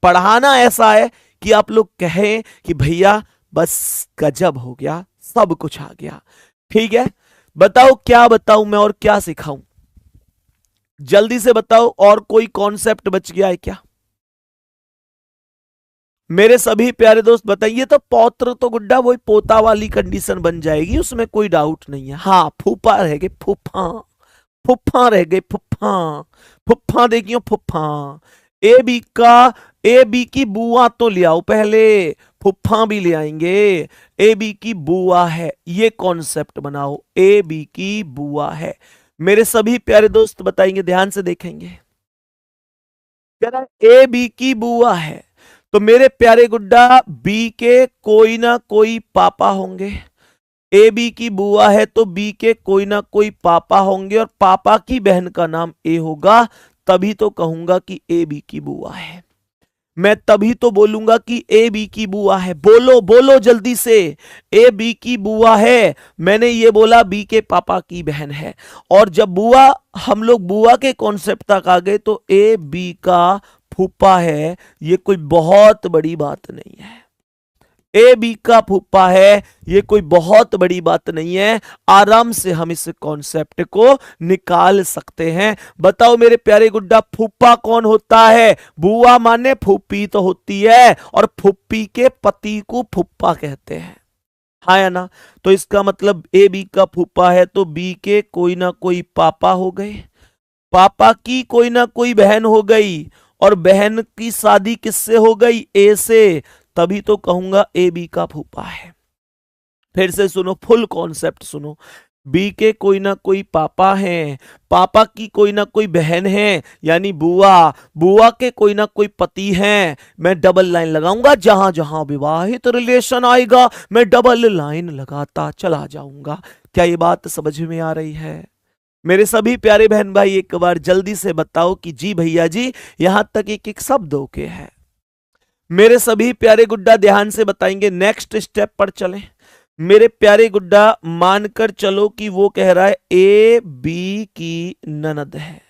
पढ़ाना ऐसा है कि आप लोग कहें कि भैया बस गजब हो गया, सब कुछ आ गया। ठीक है, बताओ क्या बताऊं मैं और क्या सिखाऊं, जल्दी से बताओ। और कोई कॉन्सेप्ट बच गया है क्या मेरे सभी प्यारे दोस्त? बताइए। तो पौत्र तो गुड्डा वही पोता वाली कंडीशन बन जाएगी, उसमें कोई डाउट नहीं है। हाँ फूफा रह गए, फूफा फूफा रह गए, फूफा फूफा देखियो, फूफा। ए बी की बुआ तो ले आओ पहले, फूफा भी ले आएंगे। ए बी की बुआ है, ये कॉन्सेप्ट बनाओ, ए बी की बुआ है। मेरे सभी प्यारे दोस्त बताएंगे, ध्यान से देखेंगे। कह रहा है ए बी की बुआ है, तो मेरे प्यारे गुड्डा बी के कोई ना कोई पापा होंगे। ए बी की बुआ है तो बी के कोई ना कोई पापा होंगे, और पापा की बहन का नाम ए होगा, तभी तो कहूंगा कि ए बी की बुआ है। मैं तभी तो बोलूंगा कि ए बी की बुआ है। बोलो बोलो जल्दी से, ए बी की बुआ है। मैंने ये बोला बी के पापा की बहन है, और जब बुआ, हम लोग बुआ के कॉन्सेप्ट तक आ गए, तो ए बी का फूफा है, ये कोई बहुत बड़ी बात नहीं है। ए बी का फूफा है, ये कोई बहुत बड़ी बात नहीं है, आराम से हम इस कॉन्सेप्ट को निकाल सकते हैं। बताओ मेरे प्यारे गुड्डा, फूफा कौन होता है? बुआ माने फूफी तो होती है, और फूफी के पति को फूफा कहते हैं, हाँ या ना? तो इसका मतलब ए बी का फूफा है तो बी के कोई ना कोई पापा हो गए, पापा की कोई ना कोई बहन हो गई, और बहन की शादी किससे हो गई? ए से, तभी तो कहूंगा ए बी का फूफा है। फिर से सुनो, फुल कॉन्सेप्ट सुनो। बी के कोई ना कोई पापा हैं, पापा की कोई ना कोई बहन है यानी बुआ, बुआ के कोई ना कोई पति हैं। मैं डबल लाइन लगाऊंगा, जहां जहां विवाहित रिलेशन आएगा मैं डबल लाइन लगाता चला जाऊंगा। क्या ये बात समझ में आ रही है मेरे सभी प्यारे बहन भाई? एक बार जल्दी से बताओ कि जी भैया जी, यहां तक एक एक शब्द ओके है। मेरे सभी प्यारे गुड्डा ध्यान से बताएंगे, नेक्स्ट स्टेप पर चलें। मेरे प्यारे गुड्डा मानकर चलो कि वो कह रहा है ए बी की ननद है।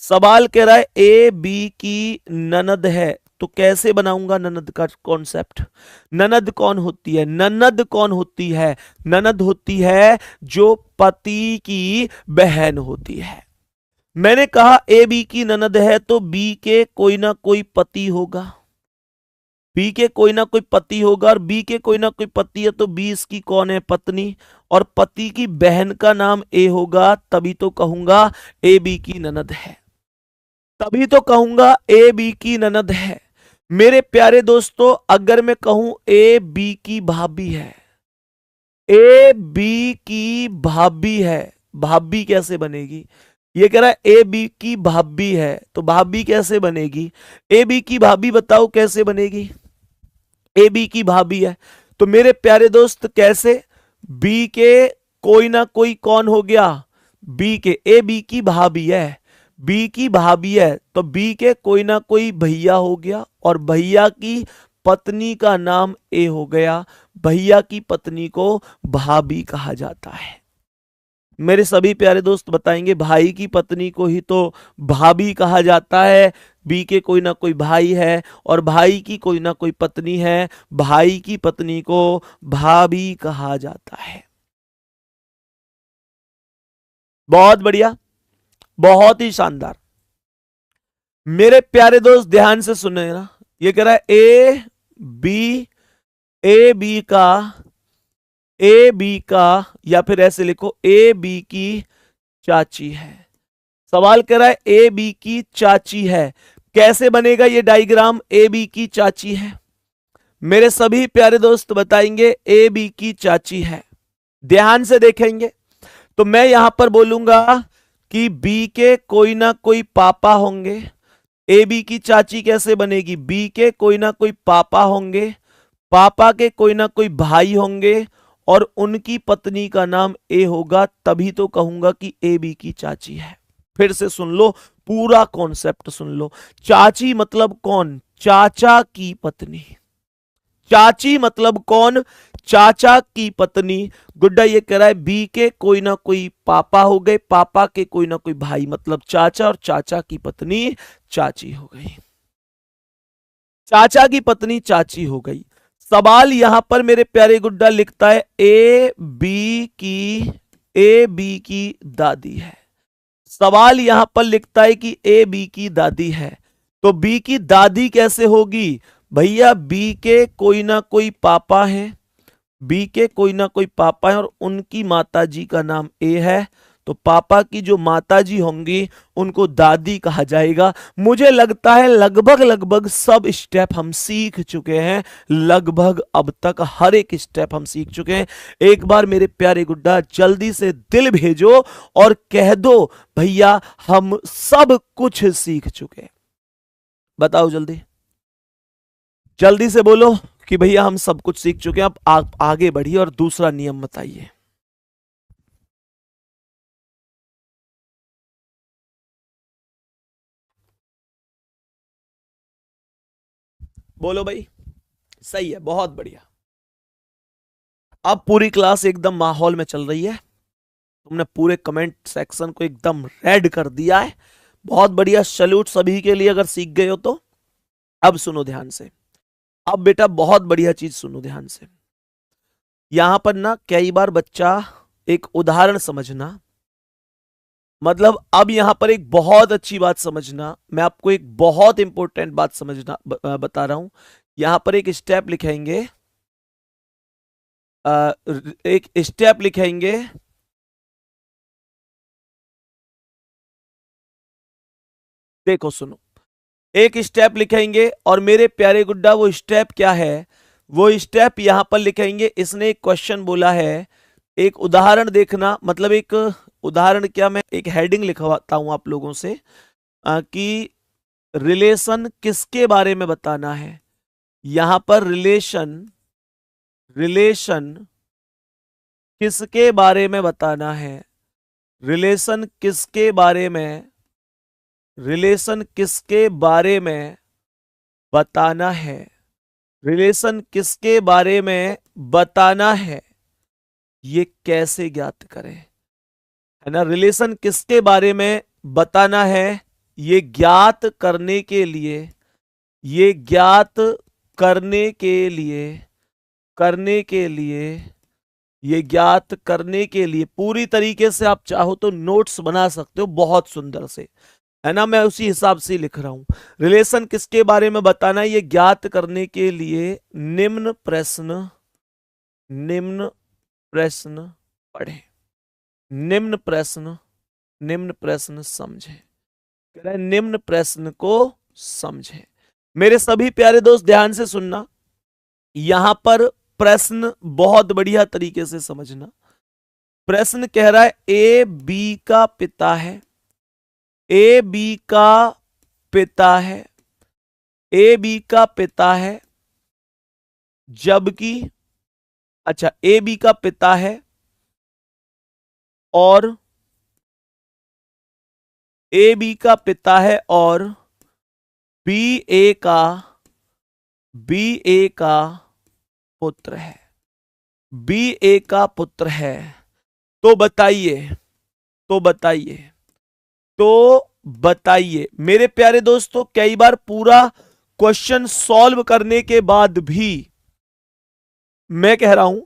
सवाल कह रहा है ए बी की ननद है, तो कैसे बनाऊंगा ननद का कॉन्सेप्ट? ननद कौन होती है? ननद कौन होती है? ननद होती है जो पति की बहन होती है। मैंने कहा ए बी की ननद है तो बी के कोई ना कोई पति होगा, बी के कोई ना कोई पति होगा, और बी के कोई ना कोई पति है तो बी इसकी कौन है? पत्नी। और पति की बहन का नाम ए होगा, तभी तो कहूंगा ए बी की ननद है, तभी तो कहूंगा ए बी की ननद है। मेरे प्यारे दोस्तों, अगर मैं कहूं ए बी की भाभी है, ए बी की भाभी है, भाभी कैसे बनेगी? ये कह रहा है ए बी की भाभी है, तो भाभी कैसे बनेगी? ए बी की भाभी बताओ कैसे बनेगी? ए बी की भाभी है तो मेरे प्यारे दोस्त कैसे? बी के कोई ना कोई कौन हो गया? बी के, ए बी की भाभी है, बी की भाभी है तो बी के कोई ना कोई भैया हो गया, और भैया की पत्नी का नाम ए हो गया। भैया की पत्नी को भाभी कहा जाता है। मेरे सभी प्यारे दोस्त बताएंगे भाई की पत्नी को ही तो भाभी कहा जाता है। बी के कोई ना कोई भाई है और भाई की कोई ना कोई पत्नी है, भाई की पत्नी को भाभी कहा जाता है। बहुत बढ़िया, बहुत ही शानदार। मेरे प्यारे दोस्त ध्यान से सुने ना, ये कह रहा है ए बी, ए बी का, ए बी का, या फिर ऐसे लिखो ए बी की चाची है। सवाल कर रहा है ए बी की चाची है, कैसे बनेगा ये डायग्राम? ए बी की चाची है। मेरे सभी प्यारे दोस्त बताएंगे ए बी की चाची है। ध्यान से देखेंगे तो मैं यहां पर बोलूंगा कि बी के कोई ना कोई पापा होंगे। ए बी की चाची कैसे बनेगी? बी के कोई ना कोई पापा होंगे, पापा के कोई ना कोई भाई होंगे, और उनकी पत्नी का नाम ए होगा, तभी तो कहूंगा कि ए बी की चाची है। फिर से सुन लो, पूरा कॉन्सेप्ट सुन लो। चाची मतलब कौन? चाचा की पत्नी। चाची मतलब कौन? चाचा की पत्नी। गुड्डा ये कह रहा है बी के कोई ना कोई पापा हो गए, पापा के कोई ना कोई भाई, मतलब चाचा, और चाचा की पत्नी चाची हो गई। चाचा की पत्नी चाची हो गई। सवाल यहां पर मेरे प्यारे गुड्डा लिखता है ए बी की दादी है। सवाल यहां पर लिखता है कि ए बी की दादी है, तो बी की दादी कैसे होगी? भैया बी के कोई ना कोई पापा हैं, बी के कोई ना कोई पापा हैं, और उनकी माताजी का नाम ए है, तो पापा की जो माताजी होंगी उनको दादी कहा जाएगा। मुझे लगता है लगभग लगभग सब स्टेप हम सीख चुके हैं, लगभग अब तक हर एक स्टेप हम सीख चुके हैं। एक बार मेरे प्यारे गुड्डा जल्दी से दिल भेजो और कह दो भैया हम सब कुछ सीख चुके हैं। बताओ जल्दी, जल्दी से बोलो कि भैया हम सब कुछ सीख चुके हैं। अब आप आगे बढ़िए और दूसरा नियम बताइए। बोलो भाई। सही है, बहुत बढ़िया। अब पूरी क्लास एकदम माहौल में चल रही है, तुमने पूरे कमेंट सेक्शन को एकदम रेड कर दिया है। बहुत बढ़िया, सैल्यूट सभी के लिए अगर सीख गए हो तो। अब सुनो ध्यान से, अब बेटा बहुत बढ़िया चीज सुनो ध्यान से। यहां पर ना कई बार बच्चा, एक उदाहरण समझना, मतलब अब यहां पर एक बहुत अच्छी बात समझना, मैं आपको एक बहुत इंपॉर्टेंट बात समझना बता रहा हूं। यहां पर एक स्टेप लिखेंगे, एक स्टेप लिखेंगे, देखो सुनो, एक स्टेप लिखेंगे, और मेरे प्यारे गुड्डा वो स्टेप क्या है? वो स्टेप यहां पर लिखेंगे। इसने एक क्वेश्चन बोला है, एक उदाहरण देखना, मतलब एक उदाहरण क्या, मैं एक हेडिंग लिखवाता हूं आप लोगों से कि रिलेशन किसके बारे में बताना है। यहां पर रिलेशन किसके बारे में बताना है, रिलेशन किसके बारे में, रिलेशन किसके बारे में बताना है, रिलेशन किसके बारे में बताना है, ये कैसे ज्ञात करें, है ना। रिलेशन किसके बारे में बताना है, ये ज्ञात करने के लिए, ये ज्ञात करने के लिए, करने के लिए, ये ज्ञात करने के लिए पूरी तरीके से आप चाहो तो नोट्स बना सकते हो बहुत सुंदर से, है ना। मैं उसी हिसाब से लिख रहा हूं। रिलेशन किसके बारे में बताना है, ये ज्ञात करने के लिए निम्न प्रश्न पढ़ें, निम्न प्रश्न समझें, कह रहा है निम्न प्रश्न को समझें। मेरे सभी प्यारे दोस्त ध्यान से सुनना, यहां पर प्रश्न बहुत बढ़िया तरीके से समझना। प्रश्न कह रहा है ए बी का पिता है, ए बी का पिता है, ए बी का पिता है, जबकि अच्छा ए बी का पिता है और ए बी का पिता है और बी ए का पुत्र है, बी ए का पुत्र है। तो बताइए, तो बताइए, तो बताइए मेरे प्यारे दोस्तों, कई बार पूरा क्वेश्चन सॉल्व करने के बाद भी, मैं कह रहा हूं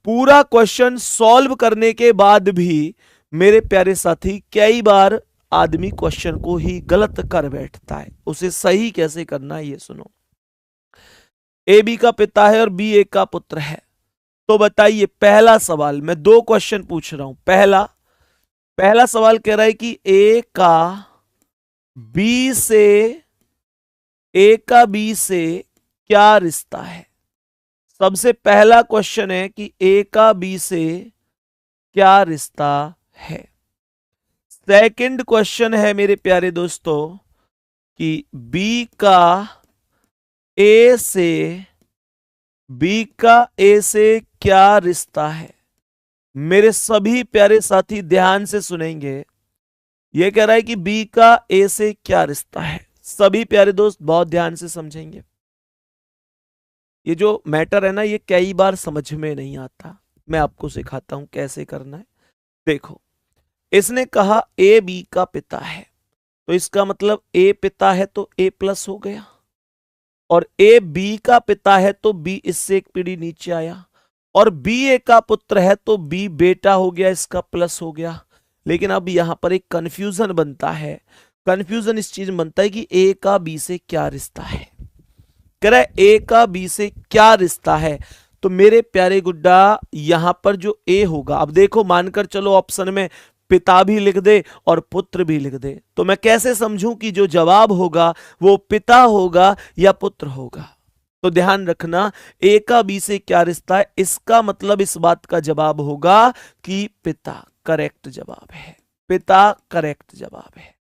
पूरा क्वेश्चन सॉल्व करने के बाद भी मेरे प्यारे साथी कई बार आदमी क्वेश्चन को ही गलत कर बैठता है। उसे सही कैसे करना है ये सुनो। ए बी का पिता है और बी ए का पुत्र है। तो बताइए, पहला सवाल, मैं दो क्वेश्चन पूछ रहा हूं। पहला सवाल कह रहा है कि ए का बी से क्या रिश्ता है। सबसे पहला क्वेश्चन है कि ए का बी से क्या रिश्ता है। सेकंड क्वेश्चन है मेरे प्यारे दोस्तों कि बी का ए से क्या रिश्ता है। मेरे सभी प्यारे साथी ध्यान से सुनेंगे। यह कह रहा है कि बी का ए से क्या रिश्ता है। सभी प्यारे दोस्त बहुत ध्यान से समझेंगे। ये जो मैटर है ना, ये कई बार समझ में नहीं आता, मैं आपको सिखाता हूं कैसे करना है। देखो, इसने कहा ए बी का पिता है, तो इसका मतलब ए पिता है तो ए प्लस हो गया, और ए बी का पिता है तो बी इससे एक पीढ़ी नीचे आया, और बी ए का पुत्र है तो बी बेटा हो गया, इसका प्लस हो गया। लेकिन अब यहां पर एक कंफ्यूजन बनता है। कंफ्यूजन इस चीज में बनता है कि ए का बी से क्या रिश्ता है। कह रहा है ए का बी से क्या रिश्ता है। तो मेरे प्यारे गुड्डा, यहां पर जो ए होगा, अब देखो मानकर चलो ऑप्शन में पिता भी लिख दे और पुत्र भी लिख दे, तो मैं कैसे समझूं कि जो जवाब होगा वो पिता होगा या पुत्र होगा। तो ध्यान रखना, ए का बी से क्या रिश्ता है, इसका मतलब इस बात का जवाब होगा कि पिता। करेक्ट जवाब है, पिता करेक्ट जवाब है।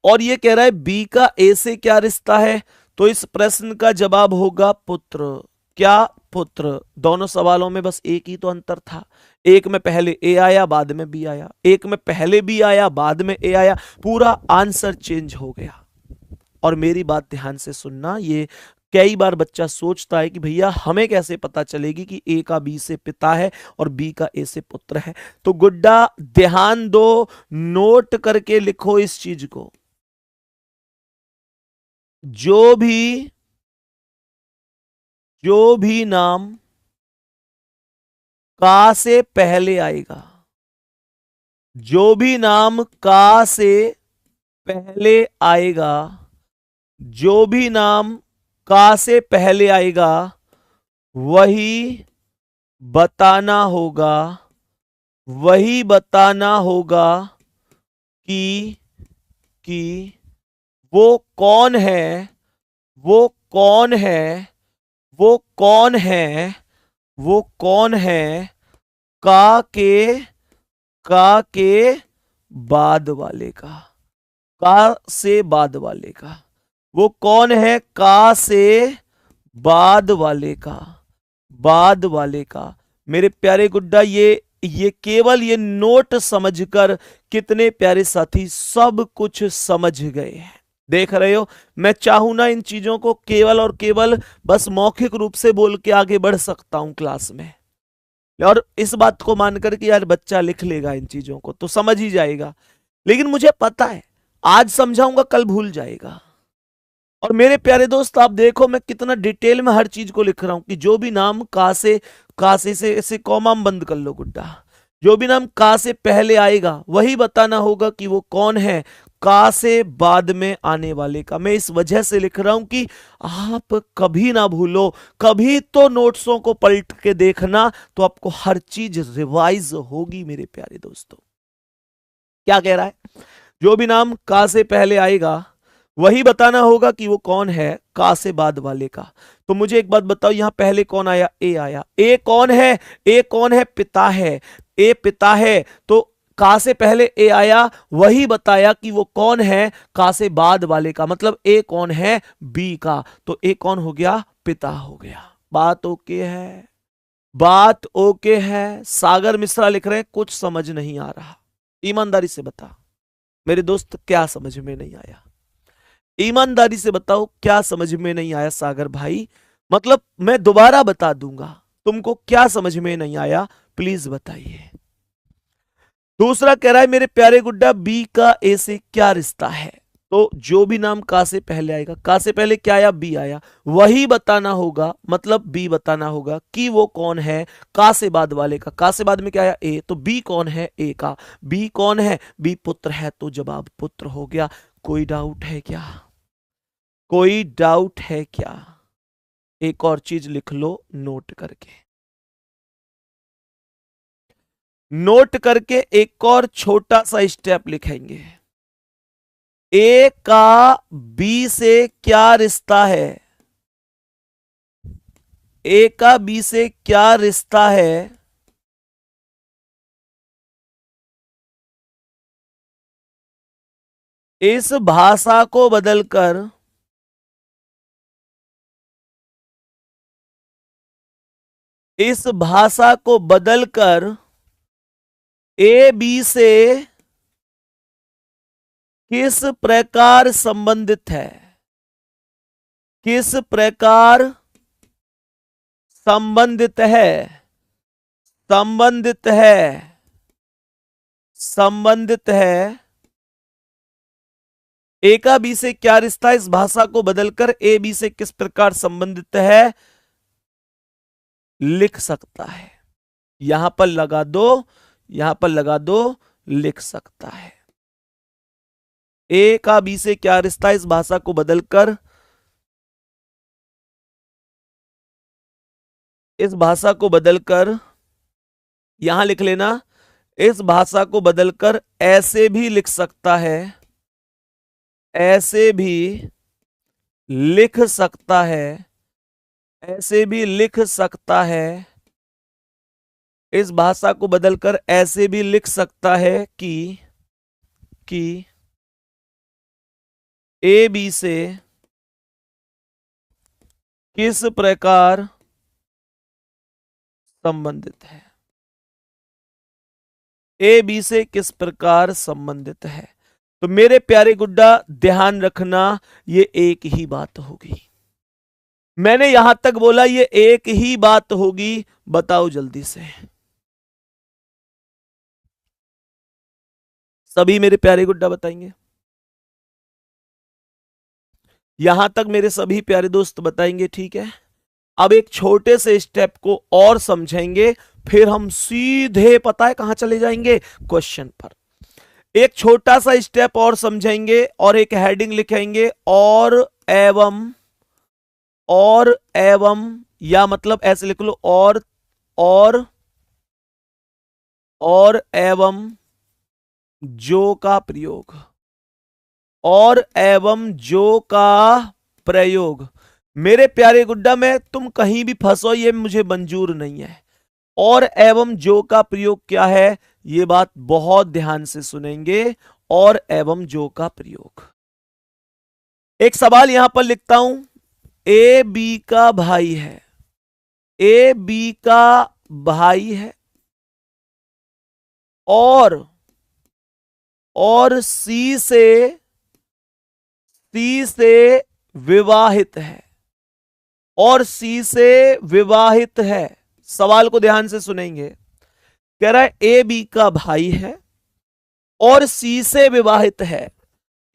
और ये कह रहा है बी का ए से क्या रिश्ता है, तो इस प्रश्न का जवाब होगा पुत्र। क्या पुत्र। दोनों सवालों में बस एक ही तो अंतर था, एक में पहले ए आया बाद में बी आया, एक में पहले बी आया बाद में ए आया, पूरा आंसर चेंज हो गया। और मेरी बात ध्यान से सुनना, ये कई बार बच्चा सोचता है कि भैया हमें कैसे पता चलेगी कि ए का बी से पिता है और बी का ए से पुत्र है। तो गुड्डा ध्यान दो, नोट करके लिखो इस चीज को। जो भी नाम का से पहले आएगा, जो भी नाम का से पहले आएगा, जो भी नाम का से पहले आएगा, वही बताना होगा, वही बताना होगा कि वो कौन है, वो कौन है वो कौन है, वो कौन है का के बाद वाले का से बाद वाले का, वो कौन है का से बाद वाले बाद वाले का। मेरे प्यारे गुड्डा, ये केवल ये नोट समझकर कितने प्यारे साथी सब कुछ समझ गए हैं। देख रहे हो, मैं चाहूं ना इन चीजों को केवल और केवल बस मौखिक रूप से बोल के आगे बढ़ सकता हूं क्लास में, और इस बात को मानकर कि यार बच्चा लिख लेगा इन चीजों को तो समझ ही जाएगा, लेकिन मुझे पता है आज समझाऊंगा कल भूल जाएगा। और मेरे प्यारे दोस्त आप देखो मैं कितना डिटेल में हर चीज को लिख रहा हूं कि जो भी नाम का से ऐसे कॉमा बंद कर लो गुड्डा, जो भी नाम का से पहले आएगा वही बताना होगा कि वो कौन है का से बाद में आने वाले का। मैं इस वजह से लिख रहा हूं कि आप कभी ना भूलो, कभी तो नोट्सों को पलट के देखना तो आपको हर चीज रिवाइज होगी। मेरे प्यारे दोस्तों क्या कह रहा है, जो भी नाम का से पहले आएगा वही बताना होगा कि वो कौन है का से बाद वाले का। तो मुझे एक बात बताओ, यहां पहले कौन आया, ए आया। ए कौन है, ए कौन है, पिता है। ए पिता है तो का से पहले ए आया, वही बताया कि वो कौन है का से बाद वाले का, मतलब ए कौन है, बी का। तो ए कौन हो गया, पिता हो गया। बात ओके है, बात ओके है। सागर मिश्रा लिख रहे हैं कुछ समझ नहीं आ रहा। ईमानदारी से बता मेरे दोस्त क्या समझ में नहीं आया, ईमानदारी से बताओ क्या समझ में नहीं आया सागर भाई, मतलब मैं दोबारा बता दूंगा तुमको क्या समझ में नहीं आया, प्लीज बताइए। दूसरा कह रहा है मेरे प्यारे गुड्डा बी का ए से क्या रिश्ता है। तो जो भी नाम का से पहले आएगा, का से पहले क्या आया, बी आया, वही बताना होगा, मतलब बी बताना होगा कि वो कौन है का से बाद वाले का। का से बाद में क्या आया, ए, तो बी कौन है, ए का। बी कौन है, बी पुत्र है, तो जवाब पुत्र हो गया। कोई डाउट है क्या, कोई डाउट है क्या। एक और चीज लिख लो नोट करके, नोट करके एक और छोटा सा स्टेप लिखेंगे। ए का बी से क्या रिश्ता है, ए का बी से क्या रिश्ता है, इस भाषा को बदलकर इस भाषा को बदलकर ए बी से किस प्रकार संबंधित है, किस प्रकार संबंधित है, संबंधित है, संबंधित है। ए का बी से क्या रिश्ता है, इस भाषा को बदलकर ए बी से किस प्रकार संबंधित है लिख सकता है। यहां पर लगा दो, यहां पर लगा दो, लिख सकता है। ए का बी से क्या रिश्ता है, इस भाषा को बदलकर, इस भाषा को बदलकर, यहां लिख लेना, इस भाषा को बदलकर ऐसे भी लिख सकता है, ऐसे भी लिख सकता है, ऐसे भी लिख सकता है। इस भाषा को बदलकर ऐसे भी लिख सकता है कि ए बी से किस प्रकार संबंधित है, ए बी से किस प्रकार संबंधित है। तो मेरे प्यारे गुड्डा ध्यान रखना ये एक ही बात होगी, मैंने यहां तक बोला ये एक ही बात होगी। बताओ जल्दी से सभी मेरे प्यारे गुड्डा बताएंगे, यहां तक मेरे सभी प्यारे दोस्त बताएंगे, ठीक है। अब एक छोटे से स्टेप को और समझेंगे, फिर हम सीधे पता है कहां चले जाएंगे, क्वेश्चन पर। एक छोटा सा स्टेप और समझेंगे और एक हेडिंग लिखेंगे, और एवं या मतलब ऐसे लिख लो, और एवं जो का प्रयोग, और एवं जो का प्रयोग। मेरे प्यारे गुड्डा में तुम कहीं भी फंसो, ये मुझे मंजूर नहीं है। और एवं जो का प्रयोग क्या है, ये बात बहुत ध्यान से सुनेंगे। और एवं जो का प्रयोग, एक सवाल यहां पर लिखता हूं। ए बी का भाई है, ए बी का भाई है और सी से विवाहित है, और सी से विवाहित है। सवाल को ध्यान से सुनेंगे। कह रहा है ए बी का भाई है और सी से विवाहित है।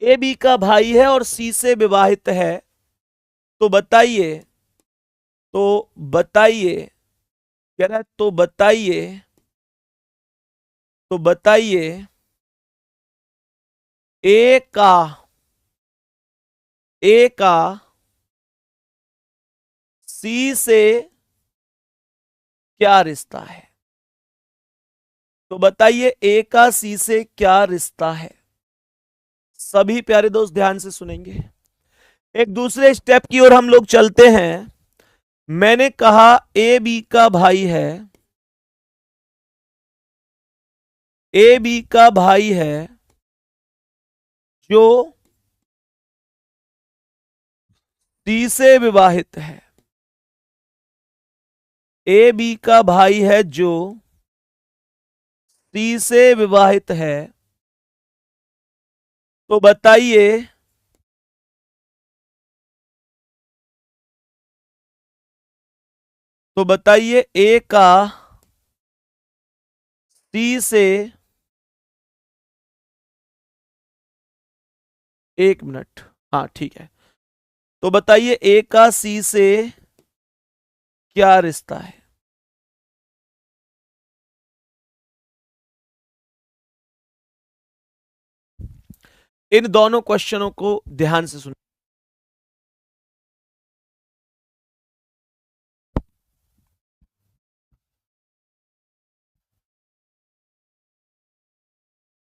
ए बी का भाई है और सी से विवाहित है। तो बताइए, कह रहा है तो बताइए ए का सी से क्या रिश्ता है। तो बताइए ए का सी से क्या रिश्ता है। सभी प्यारे दोस्त ध्यान से सुनेंगे। एक दूसरे स्टेप की ओर हम लोग चलते हैं। मैंने कहा ए बी का भाई है, ए बी का भाई है जो सी से विवाहित है। ए बी का भाई है जो सी से विवाहित है। तो बताइए ए का सी से, एक मिनट, हाँ ठीक है। तो बताइए ए का सी से क्या रिश्ता है। इन दोनों क्वेश्चनों को ध्यान से सुन।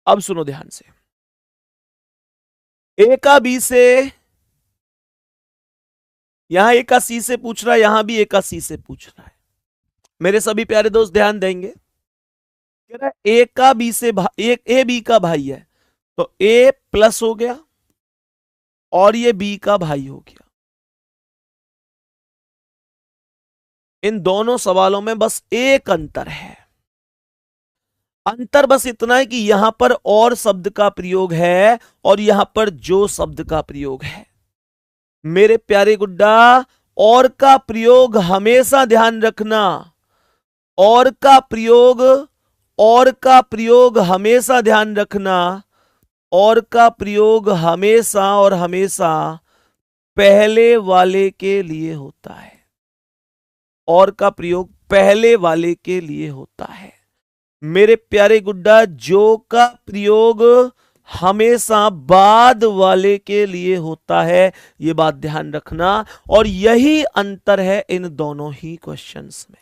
अब सुनो ध्यान से। ए का बी से, यहां ए का सी से पूछ रहा है, यहां भी ए का सी से पूछ रहा है। मेरे सभी प्यारे दोस्त ध्यान देंगे। कह रहा है ए का बी से ए बी का भाई है, तो ए प्लस हो गया और ये बी का भाई हो गया। इन दोनों सवालों में बस एक अंतर है। अंतर बस इतना है कि यहां पर और शब्द का प्रयोग है और यहां पर जो शब्द का प्रयोग है। मेरे प्यारे गुड्डा, और का प्रयोग हमेशा ध्यान रखना। और का प्रयोग हमेशा ध्यान रखना। और का प्रयोग हमेशा और हमेशा पहले वाले के लिए होता है। और का प्रयोग पहले वाले के लिए होता है। मेरे प्यारे गुड्डा, जो का प्रयोग हमेशा बाद वाले के लिए होता है, यह बात ध्यान रखना। और यही अंतर है इन दोनों ही क्वेश्चंस में।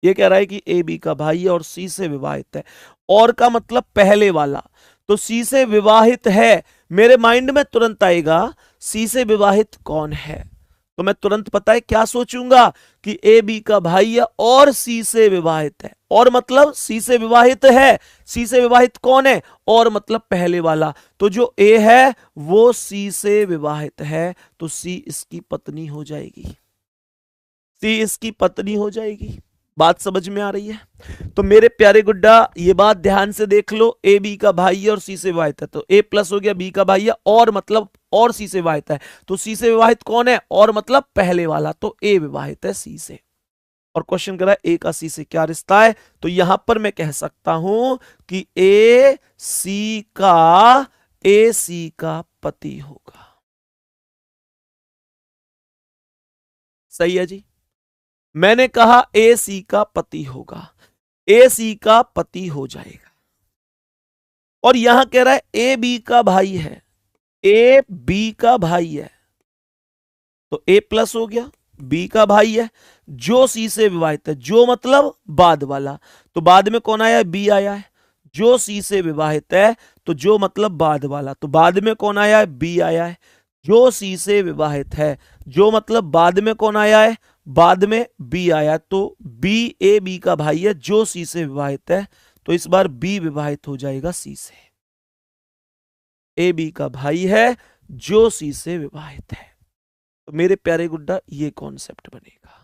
यह कह रहा है कि ए बी का भाई है और सी से विवाहित है। और का मतलब पहले वाला, तो सी से विवाहित है। मेरे माइंड में तुरंत आएगा सी से विवाहित कौन है, तो मैं तुरंत पता है क्या सोचूंगा कि ए बी का भाई है और सी से विवाहित है। और मतलब सी से विवाहित है, सी से विवाहित कौन है, और मतलब पहले वाला। तो जो ए है वो सी से विवाहित है, तो सी इसकी पत्नी हो जाएगी। सी इसकी पत्नी हो जाएगी। बात समझ में आ रही है। तो मेरे प्यारे गुड्डा, ये बात ध्यान से देख लो। ए बी का भाई है और सी से विवाहित है, तो ए प्लस हो गया, बी का भाई है और मतलब और सी से विवाहित है, तो सी से विवाहित कौन है, और मतलब पहले वाला, तो ए विवाहित है सी से। और क्वेश्चन कर रहा है ए का सी से क्या रिश्ता है। तो यहां पर मैं कह सकता हूं कि ए सी का पति होगा। सही है जी। मैंने कहा ए सी का पति होगा, ए सी का पति हो जाएगा। और यहां कह रहा है ए बी का भाई है, ए बी का भाई है, तो ए प्लस हो गया, बी का भाई है जो सी से विवाहित है, जो मतलब बाद वाला, तो बाद में कौन आया है, बी आया है। जो सी से विवाहित है तो जो मतलब बाद वाला, तो बाद में कौन आया है, बी आया है। जो सी से विवाहित है, जो मतलब बाद में कौन आया है, बाद में बी आया, तो बी ए बी का भाई है जो सी से विवाहित है, तो इस बार बी विवाहित हो जाएगा सी से। ए बी का भाई है जो सी से विवाहित है। तो मेरे प्यारे गुड्डा ये कॉन्सेप्ट बनेगा।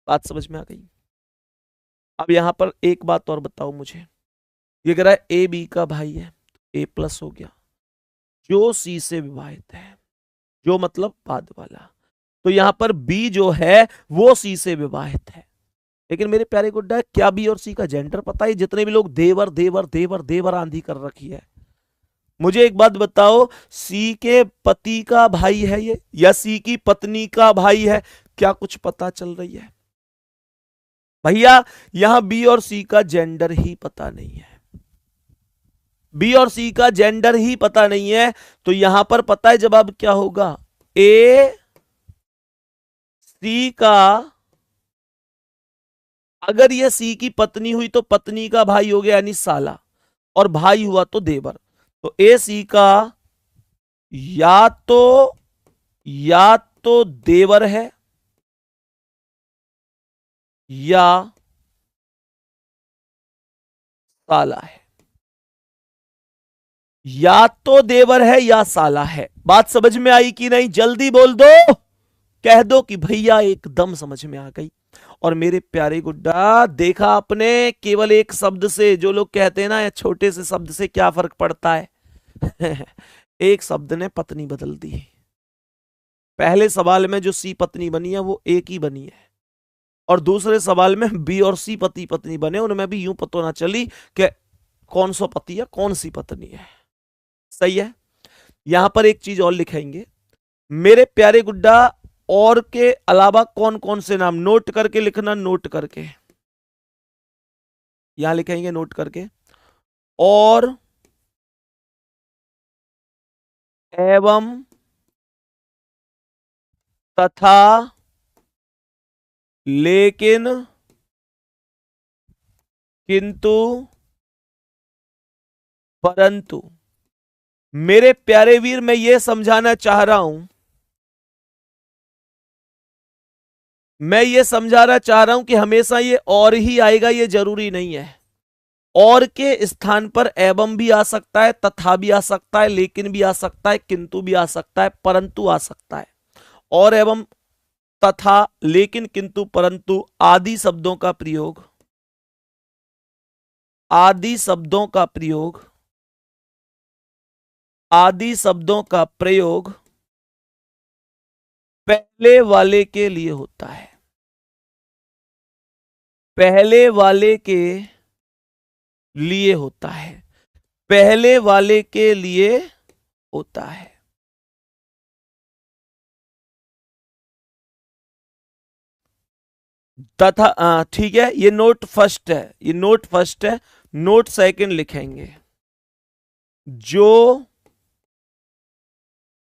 बात समझ में आ गई? अब यहां पर एक बात और बताओ मुझे, ये कह रहा है ए बी का भाई है, ए प्लस हो गया, जो सी से विवाहित है, जो मतलब बाद वाला, तो यहां पर बी जो है वो सी से विवाहित है। लेकिन मेरे प्यारे गुड्डा क्या बी और सी का जेंडर पता है? जितने भी लोग देवर देवर देवर देवर आंधी कर रखी है, मुझे एक बात बताओ, सी के पति का भाई है ये या सी की पत्नी का भाई है? क्या कुछ पता चल रही है भैया? यहां बी और सी का जेंडर ही पता नहीं है, बी और सी का जेंडर ही पता नहीं है, तो यहां पर पता है जवाब क्या होगा? ए सी का, अगर ये सी की पत्नी हुई तो पत्नी का भाई हो गया यानी साला, और भाई हुआ तो देवर। तो ए सी का या तो या तो देवर है या साला है, या तो देवर है या साला है। बात समझ में आई कि नहीं? जल्दी बोल दो, कह दो कि भैया एकदम समझ में आ गई। और मेरे प्यारे गुड्डा देखा आपने, केवल एक शब्द से, जो लोग कहते हैं ना छोटे से शब्द से क्या फर्क पड़ता है एक शब्द ने पत्नी बदल दी। पहले सवाल में जो सी पत्नी बनी है वो एक ही बनी है, और दूसरे सवाल में बी और सी पति पत्नी बने, उनमें भी यूं पता ना चली कि कौन सा पति है कौन सी पत्नी है। सही है। यहां पर एक चीज और लिखेंगे मेरे प्यारे गुड्डा, और के अलावा कौन कौन से नाम, नोट करके लिखना, नोट करके यहां लिखेंगे, नोट करके। और एवं तथा लेकिन किंतु परंतु। मेरे प्यारे वीर मैं ये समझाना चाह रहा हूं, मैं ये समझाना चाह रहा हूं कि हमेशा ये और ही आएगा ये जरूरी नहीं है। और के स्थान पर एवं भी आ सकता है, तथा भी आ सकता है, लेकिन भी आ सकता है, किंतु भी आ सकता है, परंतु आ सकता है। और एवं तथा लेकिन किंतु परंतु आदि शब्दों का प्रयोग, आदि शब्दों का प्रयोग, आदि शब्दों का प्रयोग पहले वाले के लिए होता है, पहले वाले के लिए होता है, पहले वाले के लिए होता है। तथा ठीक है, ये नोट फर्स्ट है, ये नोट फर्स्ट है। नोट सेकंड लिखेंगे, जो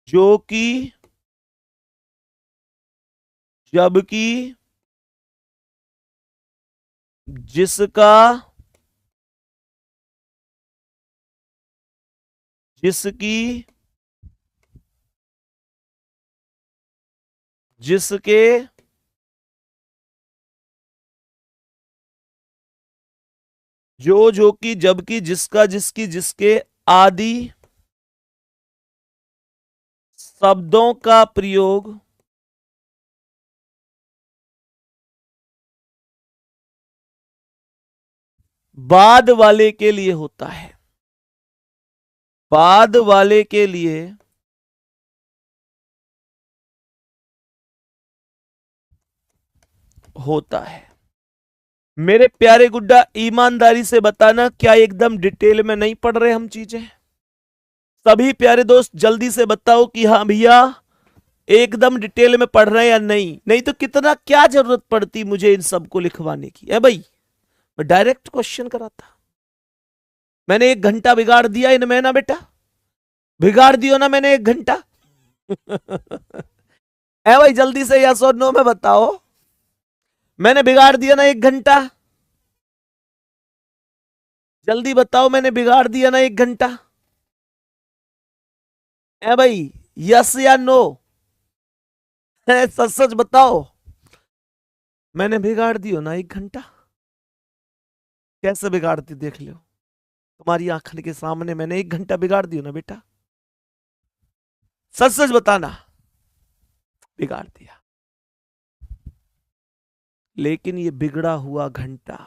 जो कि जबकि जिसका जिसकी जिसके जो कि जबकि जिसका जिसकी जिसके आदि शब्दों का प्रयोग बाद वाले के लिए होता है, बाद वाले के लिए होता है। मेरे प्यारे गुड्डा ईमानदारी से बताना, क्या एकदम डिटेल में नहीं पढ़ रहे हम चीजें? सभी प्यारे दोस्त जल्दी से बताओ कि हाँ भैया एकदम डिटेल में पढ़ रहे हैं या नहीं। नहीं तो कितना क्या जरूरत पड़ती मुझे इन सबको लिखवाने की है भाई, मैं डायरेक्ट क्वेश्चन कराता। मैंने 1 घंटा बिगाड़ दिया इनमें ना बेटा, बिगाड़ दियो ना मैंने 1 घंटा है भाई, जल्दी से यस और नो में बताओ, मैंने बिगाड़ दिया ना 1 घंटा? जल्दी बताओ, मैंने बिगाड़ दिया ना 1 घंटा? है भाई, यस या नो? सच सच बताओ। मैंने बिगाड़ दियो ना 1 घंटा? कैसे बिगाड़ती देख लो, तुम्हारी आंखों के सामने मैंने 1 घंटा बिगाड़ दियो ना बेटा। सच सच बताना। बिगाड़ दिया। लेकिन ये बिगड़ा हुआ घंटा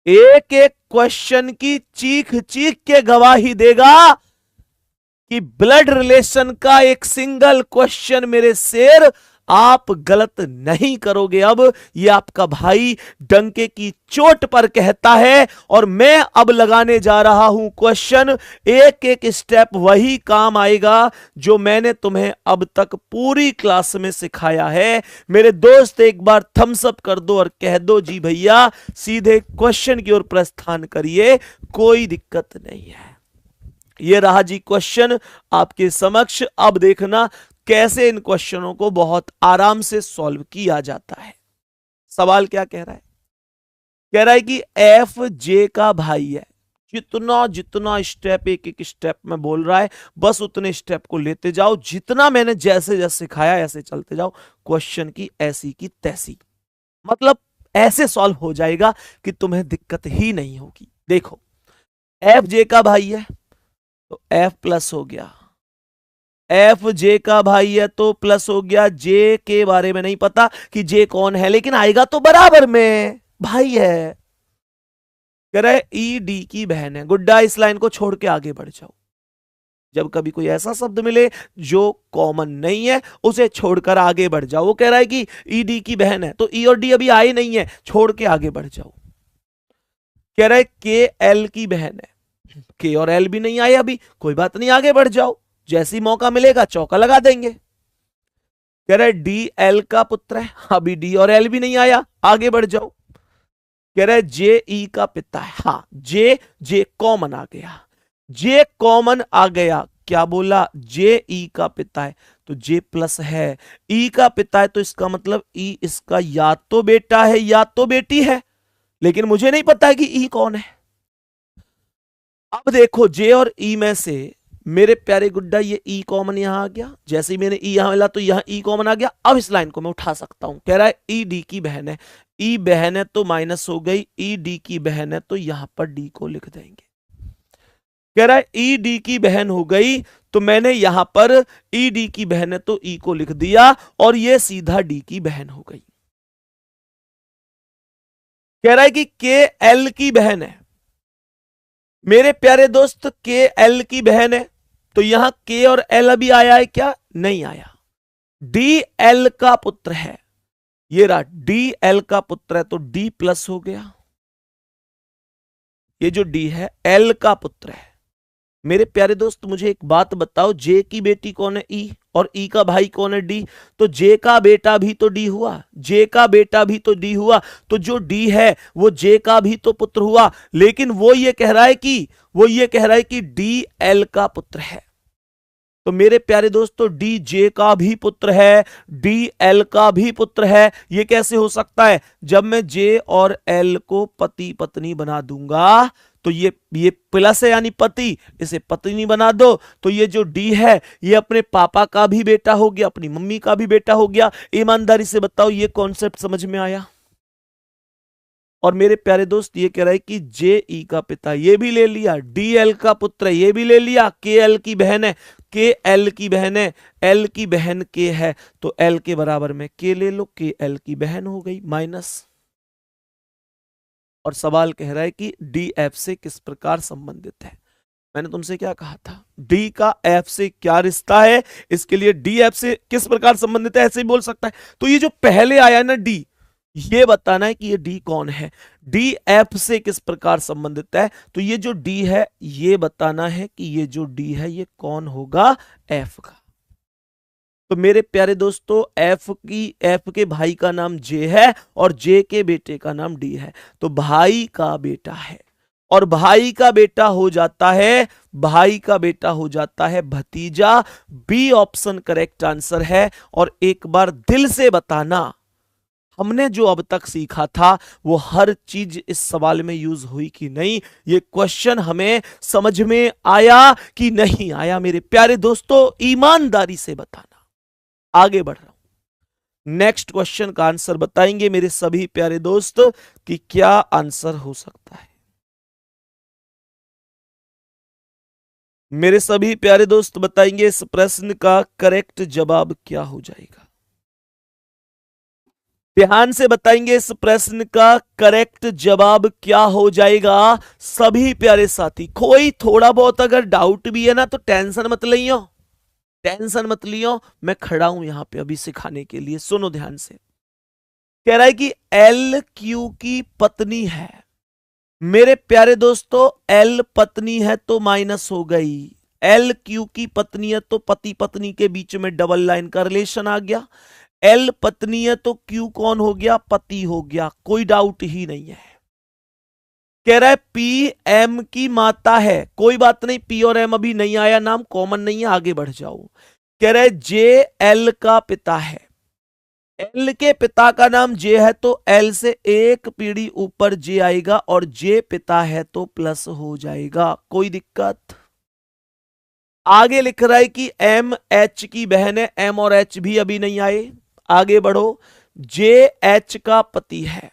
एक एक क्वेश्चन की चीख चीख के गवाही देगा कि ब्लड रिलेशन का एक सिंगल क्वेश्चन मेरे शेर आप गलत नहीं करोगे। अब ये आपका भाई डंके की चोट पर कहता है और मैं अब लगाने जा रहा हूं क्वेश्चन। एक एक स्टेप वही काम आएगा जो मैंने तुम्हें अब तक पूरी क्लास में सिखाया है। मेरे दोस्त एक बार थम्स अप कर दो और कह दो जी भैया सीधे क्वेश्चन की ओर प्रस्थान करिए, कोई दिक्कत नहीं है। ये रहा जी क्वेश्चन आपके समक्ष। अब देखना कैसे इन क्वेश्चनों को बहुत आराम से सॉल्व किया जाता है। सवाल क्या कह रहा है? कह रहा है कि एफ जे का भाई है। जितना जितना स्टेप एक एक स्टेप में बोल रहा है बस उतने स्टेप को लेते जाओ, जितना मैंने जैसे जैसे सिखाया ऐसे चलते जाओ। क्वेश्चन की ऐसी की तैसी, मतलब ऐसे सॉल्व हो जाएगा कि तुम्हें दिक्कत ही नहीं होगी। देखो एफ जे का भाई है तो एफ प्लस हो गया, एफ जे का भाई है तो प्लस हो गया। जे के बारे में नहीं पता कि जे कौन है, लेकिन आएगा तो बराबर में, भाई है। कह रहे ई डी की बहन है। गुड्डा इस लाइन को छोड़ के आगे बढ़ जाओ। जब कभी कोई ऐसा शब्द मिले जो कॉमन नहीं है उसे छोड़कर आगे बढ़ जाओ। वो कह रहा है कि ई डी की बहन है तो ई और डी अभी आए नहीं है, छोड़ के आगे बढ़ जाओ। कह रहा है के एल की बहन है, के और एल भी नहीं आए अभी, कोई बात नहीं आगे बढ़ जाओ, जैसी मौका मिलेगा चौका लगा देंगे। कह रहा है डी एल का पुत्र है, अभी डी और एल भी नहीं आया, आगे बढ़ जाओ। कह रहा है जे ई का पिता है, हाँ जे कॉमन आ गया, जे कॉमन आ गया। क्या बोला? जे ई का पिता है तो जे प्लस है, ई का पिता है तो इसका मतलब ई इसका या तो बेटा है या तो बेटी है, लेकिन मुझे नहीं पता है कि ई कौन है। अब देखो जे और ई में से मेरे प्यारे गुड्डा ये ई कॉमन यहां आ गया, जैसे ही मैंने ई यहां मिला तो यहां ई कॉमन आ गया। अब इस लाइन को मैं उठा सकता हूं। कह रहा है ई डी की बहन है, ई बहन है तो माइनस हो गई, ई डी की बहन है तो यहां पर डी को लिख देंगे। कह रहा है ई डी की बहन हो गई तो मैंने यहां पर ई डी की बहन है तो ई को लिख दिया और ये सीधा डी की बहन हो गई। कह रहा है कि के एल की बहन है। मेरे प्यारे दोस्त के एल की बहन है तो यहां के और एल अभी आया है क्या? नहीं आया। डी एल का पुत्र है, ये रहा डी एल का पुत्र है तो डी प्लस हो गया। ये जो डी है एल का पुत्र है। मेरे प्यारे दोस्त मुझे एक बात बताओ, जे की बेटी कौन है? ई, और ई का भाई कौन है? डी। तो जे का बेटा भी तो डी हुआ, जे का बेटा भी तो डी हुआ, तो जो डी है वो जे का भी तो पुत्र हुआ। लेकिन वो ये कह रहा है कि डी एल का पुत्र है। तो मेरे प्यारे दोस्तों डी जे का भी पुत्र है, डी एल का भी पुत्र है। ये कैसे हो सकता है? जब मैं जे और एल को पति पत्नी बना दूंगा तो ये प्लस है यानी पति, इसे पत्नी बना दो तो ये जो डी है ये अपने पापा का भी बेटा हो गया, अपनी मम्मी का भी बेटा हो गया। ईमानदारी से बताओ ये कॉन्सेप्ट समझ में आया? और मेरे प्यारे दोस्त ये कह रहा है कि जे ई का पिता ये भी ले लिया, डी एल का पुत्र ये भी ले लिया, के एल की बहन है, के एल की बहन है, एल की बहन के है तो एल के बराबर में के ले लो, के एल की बहन हो गई माइनस। और सवाल कह रहा है कि डी एफ से किस प्रकार संबंधित है। मैंने तुमसे क्या कहा था? डी का एफ से क्या रिश्ता है, इसके लिए डी एफ से किस प्रकार संबंधित है ऐसे ही बोल सकता है। तो ये जो पहले आया ना डी, ये बताना है कि ये डी कौन है, डी एफ से किस प्रकार संबंधित है। तो ये जो डी है ये बताना है कि ये जो डी है ये कौन होगा? एफ का। तो मेरे प्यारे दोस्तों एफ के भाई का नाम जे है और जे के बेटे का नाम डी है, तो भाई का बेटा है और भाई का बेटा हो जाता है, भाई का बेटा हो जाता है भतीजा। बी ऑप्शन करेक्ट आंसर है। और एक बार दिल से बताना हमने जो अब तक सीखा था वो हर चीज इस सवाल में यूज हुई कि नहीं, ये क्वेश्चन हमें समझ में आया कि नहीं आया? मेरे प्यारे दोस्तों, ईमानदारी से बताना। आगे बढ़ रहा हूं, नेक्स्ट क्वेश्चन का आंसर बताएंगे मेरे सभी प्यारे दोस्त कि क्या आंसर हो सकता है। मेरे सभी प्यारे दोस्त बताएंगे इस प्रश्न का करेक्ट जवाब क्या हो जाएगा। ध्यान से बताएंगे इस प्रश्न का करेक्ट जवाब क्या हो जाएगा सभी प्यारे साथी। कोई थोड़ा बहुत अगर डाउट भी है ना तो टेंशन मत लियो, टेंशन मत लियो, मैं खड़ा हूं यहां पे अभी सिखाने के लिए। सुनो ध्यान से, कह रहा है कि एल क्यू की पत्नी है। मेरे प्यारे दोस्तों, एल पत्नी है तो माइनस हो गई। एल क्यू की पत्नी है तो पति पत्नी के बीच में डबल लाइन का रिलेशन आ गया। एल पत्नी है तो क्यू कौन हो गया? पति हो गया, कोई डाउट ही नहीं है। कह रहा है पी एम की माता है, कोई बात नहीं, पी और एम अभी नहीं आया, नाम कॉमन नहीं है, आगे बढ़ जाओ। कह रहा है जे एल का पिता है। एल के पिता का नाम जे है तो एल से एक पीढ़ी ऊपर जे आएगा और जे पिता है तो प्लस हो जाएगा, कोई दिक्कत? आगे लिख रहा है कि एम एच की बहन है, एम और एच भी अभी नहीं आए, आगे बढ़ो। जे एच का पति है,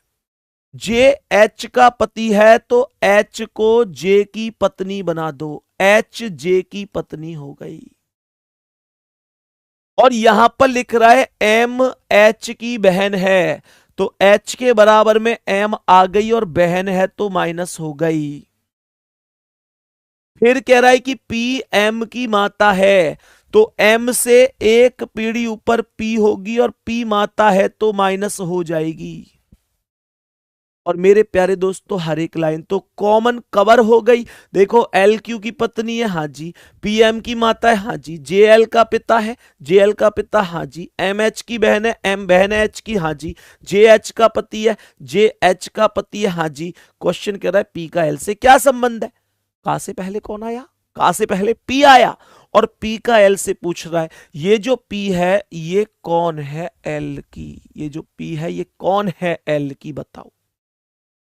जे एच का पति है तो एच को जे की पत्नी बना दो, एच जे की पत्नी हो गई। और यहां पर लिख रहा है एम एच की बहन है तो एच के बराबर में एम आ गई और बहन है तो माइनस हो गई। फिर कह रहा है कि पी एम की माता है तो एम से एक पीढ़ी ऊपर पी होगी और पी माता है तो माइनस हो जाएगी। और मेरे प्यारे दोस्तों, हर एक लाइन तो कॉमन कवर हो गई। देखो, एल क्यू की पत्नी है, हाँ जी। पी एम की माता है, हाँ जी। जे एल का पिता है, जे एल का पिता, हाँ जी। एम एच की बहन है, एम बहन है एच की, हाँ जी। जे एच का पति है, जे एच का पति है, हाँ जी। क्वेश्चन कह रहा है पी का एल से क्या संबंध है? का से पहले कौन आया? का से पहले पी आया और पी का एल से पूछ रहा है ये जो पी है ये कौन है एल की? ये जो पी है ये कौन है एल की? बताओ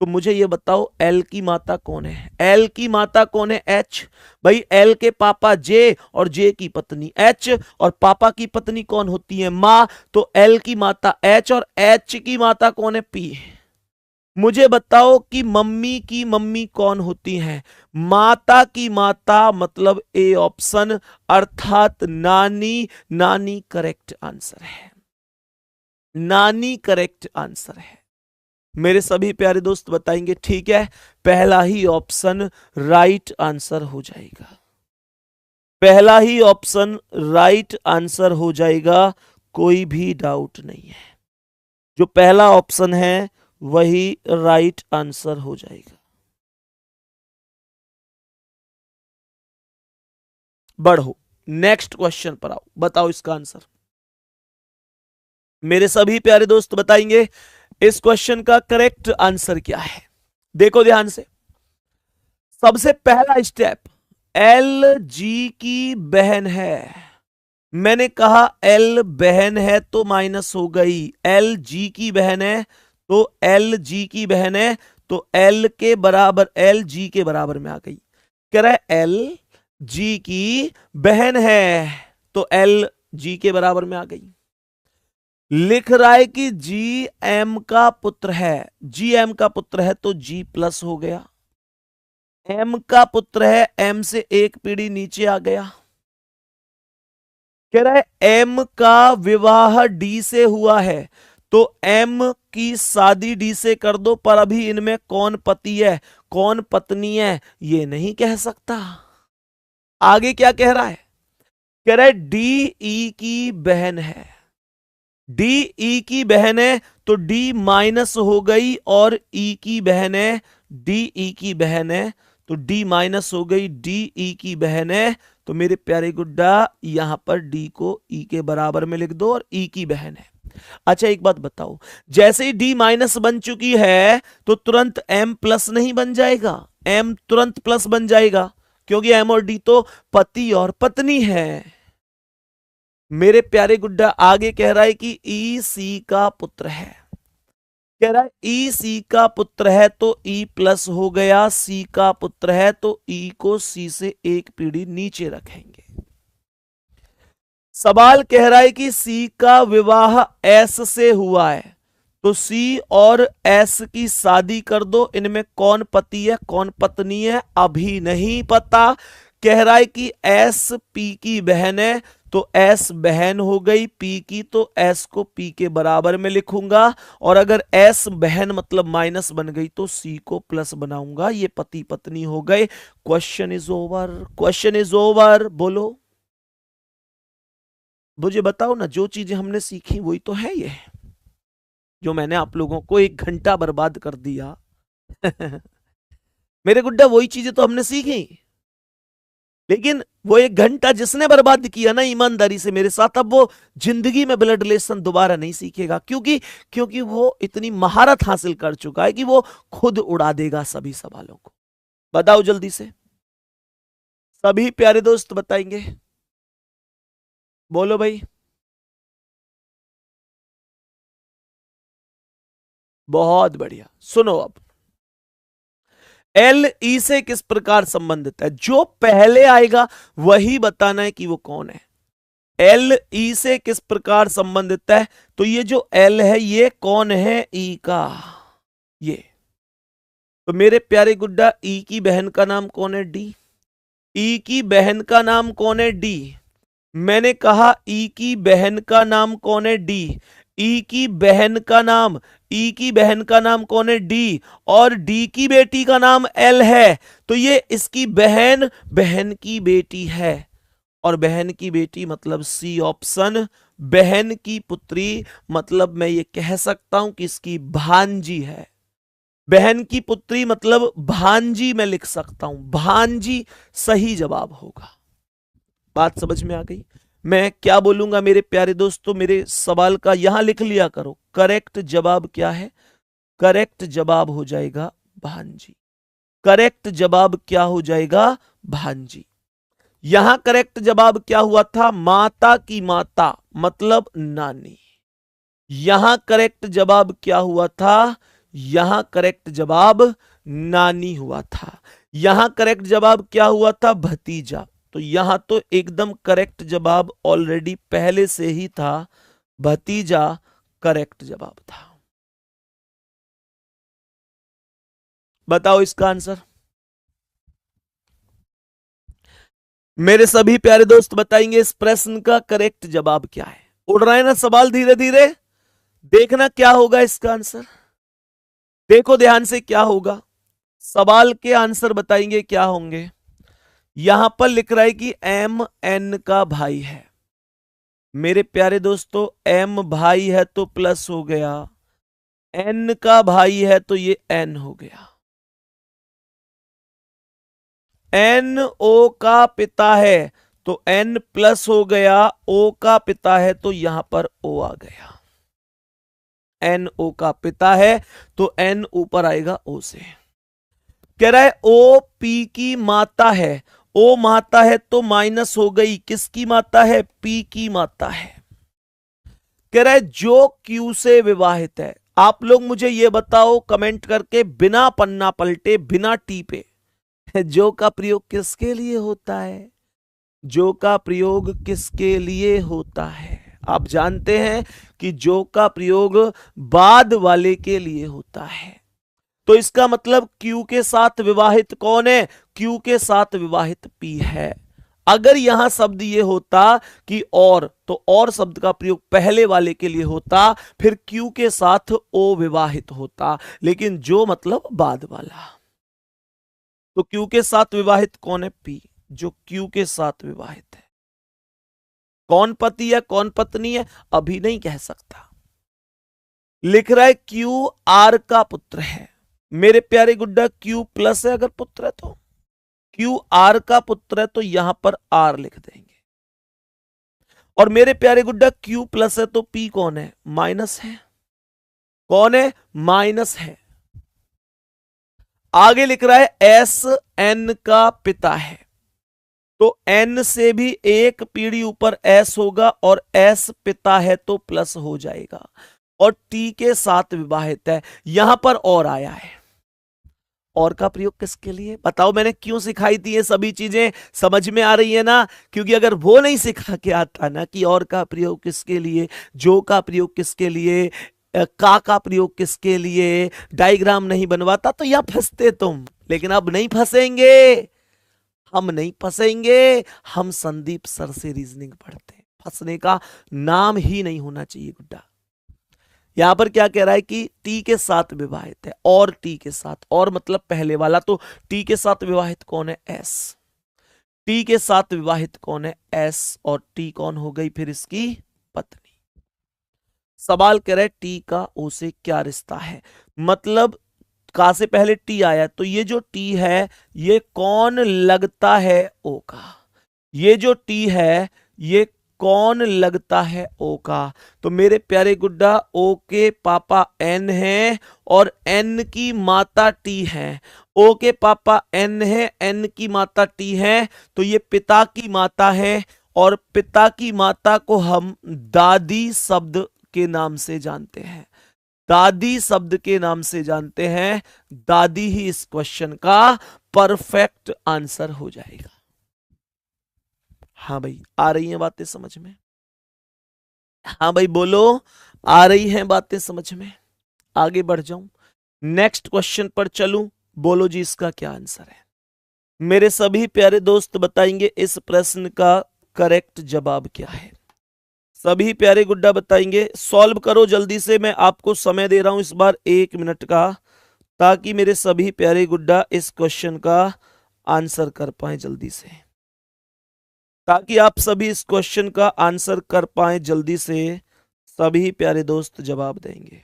तो मुझे ये बताओ, एल की माता कौन है? एल की माता कौन है? एच। भाई एल के पापा जे और जे की पत्नी एच, और पापा की पत्नी कौन होती है? माँ। तो एल की माता एच और एच की माता कौन है? पी। मुझे बताओ कि मम्मी की मम्मी कौन होती है? माता की माता मतलब ए ऑप्शन, अर्थात नानी। नानी करेक्ट आंसर है, नानी करेक्ट आंसर है। मेरे सभी प्यारे दोस्त बताएंगे ठीक है, पहला ही ऑप्शन राइट आंसर हो जाएगा, पहला ही ऑप्शन राइट आंसर हो जाएगा, कोई भी डाउट नहीं है। जो पहला ऑप्शन है वही राइट आंसर हो जाएगा। बढ़ो नेक्स्ट क्वेश्चन पर आओ, बताओ इसका आंसर। मेरे सभी प्यारे दोस्त बताएंगे इस क्वेश्चन का करेक्ट आंसर क्या है। देखो ध्यान से, सबसे पहला स्टेप, एल जी की बहन है। मैंने कहा एल बहन है तो माइनस हो गई, एल जी की बहन है तो एल जी की बहन है तो एल के बराबर, एल जी के बराबर में आ गई। कह रहा है एल जी की बहन है तो एल जी के बराबर में आ गई। लिख रहा है कि जी एम का पुत्र है, जी एम का पुत्र है तो जी प्लस हो गया। एम का पुत्र है, एम से एक पीढ़ी नीचे आ गया। कह रहा है एम का विवाह डी से हुआ है तो एम की शादी डी से कर दो, पर अभी इनमें कौन पति है कौन पत्नी है ये नहीं कह सकता। आगे क्या कह रहा है? कह रहा है डी ई की बहन है, डी ई की बहन है तो डी माइनस हो गई, और ई की बहन है, डी ई की बहन है तो डी माइनस हो गई, डी ई की बहन है तो मेरे प्यारे गुड्डा यहां पर डी को ई के बराबर में लिख दो और ई की बहन है। अच्छा एक बात बताओ, जैसे ही डी माइनस बन चुकी है तो तुरंत एम प्लस नहीं बन जाएगा? एम तुरंत प्लस बन जाएगा क्योंकि एम और डी तो पति और पत्नी है। मेरे प्यारे गुड्डा आगे कह रहा है कि ई सी का पुत्र है, कह रहा है ई सी का पुत्र है तो ई प्लस हो गया, सी का पुत्र है तो ई को सी से एक पीढ़ी नीचे रखेंगे। सवाल कह रहा है कि सी का विवाह एस से हुआ है तो सी और एस की शादी कर दो। इनमें कौन पति है कौन पत्नी है अभी नहीं पता। कह रहा है कि एस पी की बहन है तो एस बहन हो गई पी की, तो एस को पी के बराबर में लिखूंगा, और अगर एस बहन मतलब माइनस बन गई तो सी को प्लस बनाऊंगा। ये पति पत्नी हो गए। Question is over, question is over. बोलो, मुझे बताओ ना, जो चीजें हमने सीखी वही तो है ये, जो मैंने आप लोगों को 1 घंटा बर्बाद कर दिया मेरे गुड्डा वही चीजें तो हमने सीखी, लेकिन वो 1 घंटा जिसने बर्बाद किया ना ईमानदारी से मेरे साथ, अब वो जिंदगी में ब्लड रिलेशन दोबारा नहीं सीखेगा, क्योंकि वो इतनी महारत हासिल कर चुका है कि वो खुद उड़ा देगा सभी सवालों को। बताओ जल्दी से, सभी प्यारे दोस्त बताएंगे, बोलो भाई। बहुत बढ़िया। सुनो, अब एल ई से किस प्रकार संबंधित है, जो पहले आएगा वही बताना है कि वो कौन है। एल ई से किस प्रकार संबंधित है, तो ये जो एल है ये कौन है, ई का। ये तो मेरे प्यारे गुड्डा ई की बहन का नाम कौन है, डी। ई की बहन का नाम कौन है, डी। मैंने कहा ई की बहन का नाम कौन है, डी। ई की बहन का नाम, ई की बहन का नाम कौन है, डी, और डी की बेटी का नाम एल है, तो ये इसकी बहन, बहन की बेटी है, और बहन की बेटी मतलब सी ऑप्शन। बहन की पुत्री मतलब मैं ये कह सकता हूं कि इसकी भांजी है। बहन की पुत्री मतलब भांजी मैं लिख सकता हूं, भांजी सही जवाब होगा। बात समझ में आ गई। मैं क्या बोलूंगा मेरे प्यारे दोस्तों, मेरे सवाल का यहां लिख लिया करो। करेक्ट जवाब क्या है, करेक्ट जवाब हो जाएगा भांजी। करेक्ट जवाब क्या हो जाएगा, भांजी। यहां करेक्ट जवाब क्या हुआ था, माता की माता मतलब नानी। यहां करेक्ट जवाब क्या हुआ था, यहां करेक्ट जवाब नानी हुआ था। यहां करेक्ट जवाब क्या हुआ था, भतीजा। तो यहां तो एकदम करेक्ट जवाब ऑलरेडी पहले से ही था, भतीजा करेक्ट जवाब था। बताओ इसका आंसर। मेरे सभी प्यारे दोस्त बताएंगे इस प्रश्न का करेक्ट जवाब क्या है। उड़ रहा है ना सवाल धीरे धीरे, देखना क्या होगा इसका आंसर। देखो ध्यान से क्या होगा, सवाल के आंसर बताएंगे क्या होंगे। यहां पर लिख रहा है कि एम एन का भाई है। मेरे प्यारे दोस्तों एम भाई है तो प्लस हो गया, एन का भाई है तो ये एन हो गया। एन ओ का पिता है तो एन प्लस हो गया, ओ का पिता है तो यहां पर ओ आ गया। एन ओ का पिता है तो एन ऊपर आएगा ओ से। कह रहा है ओ पी की माता है, ओ माता है तो माइनस हो गई, किसकी माता है, पी की माता है। कह रहा है जो क्यू से विवाहित है। आप लोग मुझे ये बताओ कमेंट करके, बिना पन्ना पलटे बिना टीपे, जो का प्रयोग किसके लिए होता है, जो का प्रयोग किसके लिए होता है। आप जानते हैं कि जो का प्रयोग बाद वाले के लिए होता है, तो इसका मतलब Q के साथ विवाहित कौन है, Q के साथ विवाहित P है। अगर यहां शब्द ये होता कि और, तो और शब्द का प्रयोग पहले वाले के लिए होता, फिर Q के साथ O विवाहित होता, लेकिन जो मतलब बाद वाला। तो Q के साथ विवाहित कौन है, P, जो Q के साथ विवाहित है। कौन पति है कौन पत्नी है अभी नहीं कह सकता। लिख रहा है Q R का पुत्र है। मेरे प्यारे गुड्डा Q प्लस है अगर पुत्र है तो, Q R का पुत्र है तो यहां पर R लिख देंगे। और मेरे प्यारे गुड्डा Q प्लस है तो P कौन है, माइनस है। कौन है, माइनस है। आगे लिख रहा है S N का पिता है, तो N से भी एक पीढ़ी ऊपर S होगा, और S पिता है तो प्लस हो जाएगा। और टी के साथ विवाहित है। यहां पर और आया है, और का प्रयोग किसके लिए? बताओ, मैंने क्यों सिखाई थी ये सभी चीजें? समझ में आ रही है ना? क्योंकि अगर वो नहीं सिखा के आता ना कि और का प्रयोग किसके लिए, जो का प्रयोग किसके लिए, का प्रयोग किसके लिए, डायग्राम नहीं बनवाता, तो यहां फंसते तुम। लेकिन अब नहीं फंसेंगे, हम नहीं फंसेंगे। हम संदीप सर से रीजनिंग पढ़ते हैं, फंसने का नाम ही नहीं होना चाहिए गुड्डा। यहां पर क्या कह रहा है कि टी के साथ विवाहित है, और टी के साथ, और मतलब पहले वाला। तो टी के साथ विवाहित कौन है? एस। टी के साथ विवाहित कौन है? एस। और टी कौन हो गई फिर? इसकी पत्नी। सवाल कह रहा है टी का ओ से क्या रिश्ता है, मतलब का से पहले टी आया, तो ये जो टी है ये कौन लगता है? ओ का। ये जो टी है ये कौन लगता है? ओ का। तो मेरे प्यारे गुड्डा, ओ के पापा एन है और एन की माता टी है। ओ के पापा एन है, एन की माता टी है, तो ये पिता की माता है। और पिता की माता को हम दादी शब्द के नाम से जानते हैं, दादी शब्द के नाम से जानते हैं। दादी ही इस क्वेश्चन का परफेक्ट आंसर हो जाएगा। हाँ भाई, आ रही हैं बातें समझ में? हाँ भाई बोलो, आ रही हैं बातें समझ में? आगे बढ़ जाऊं, नेक्स्ट क्वेश्चन पर चलूं? बोलो जी, इसका क्या आंसर है? मेरे सभी प्यारे दोस्त बताएंगे इस प्रश्न का करेक्ट जवाब क्या है। सभी प्यारे गुड्डा बताएंगे। सॉल्व करो जल्दी से, मैं आपको समय दे रहा हूं इस बार 1 मिनट का, ताकि मेरे सभी प्यारे गुड्डा इस क्वेश्चन का आंसर कर पाए जल्दी से, ताकि आप सभी इस क्वेश्चन का आंसर कर पाए जल्दी से। सभी प्यारे दोस्त जवाब देंगे।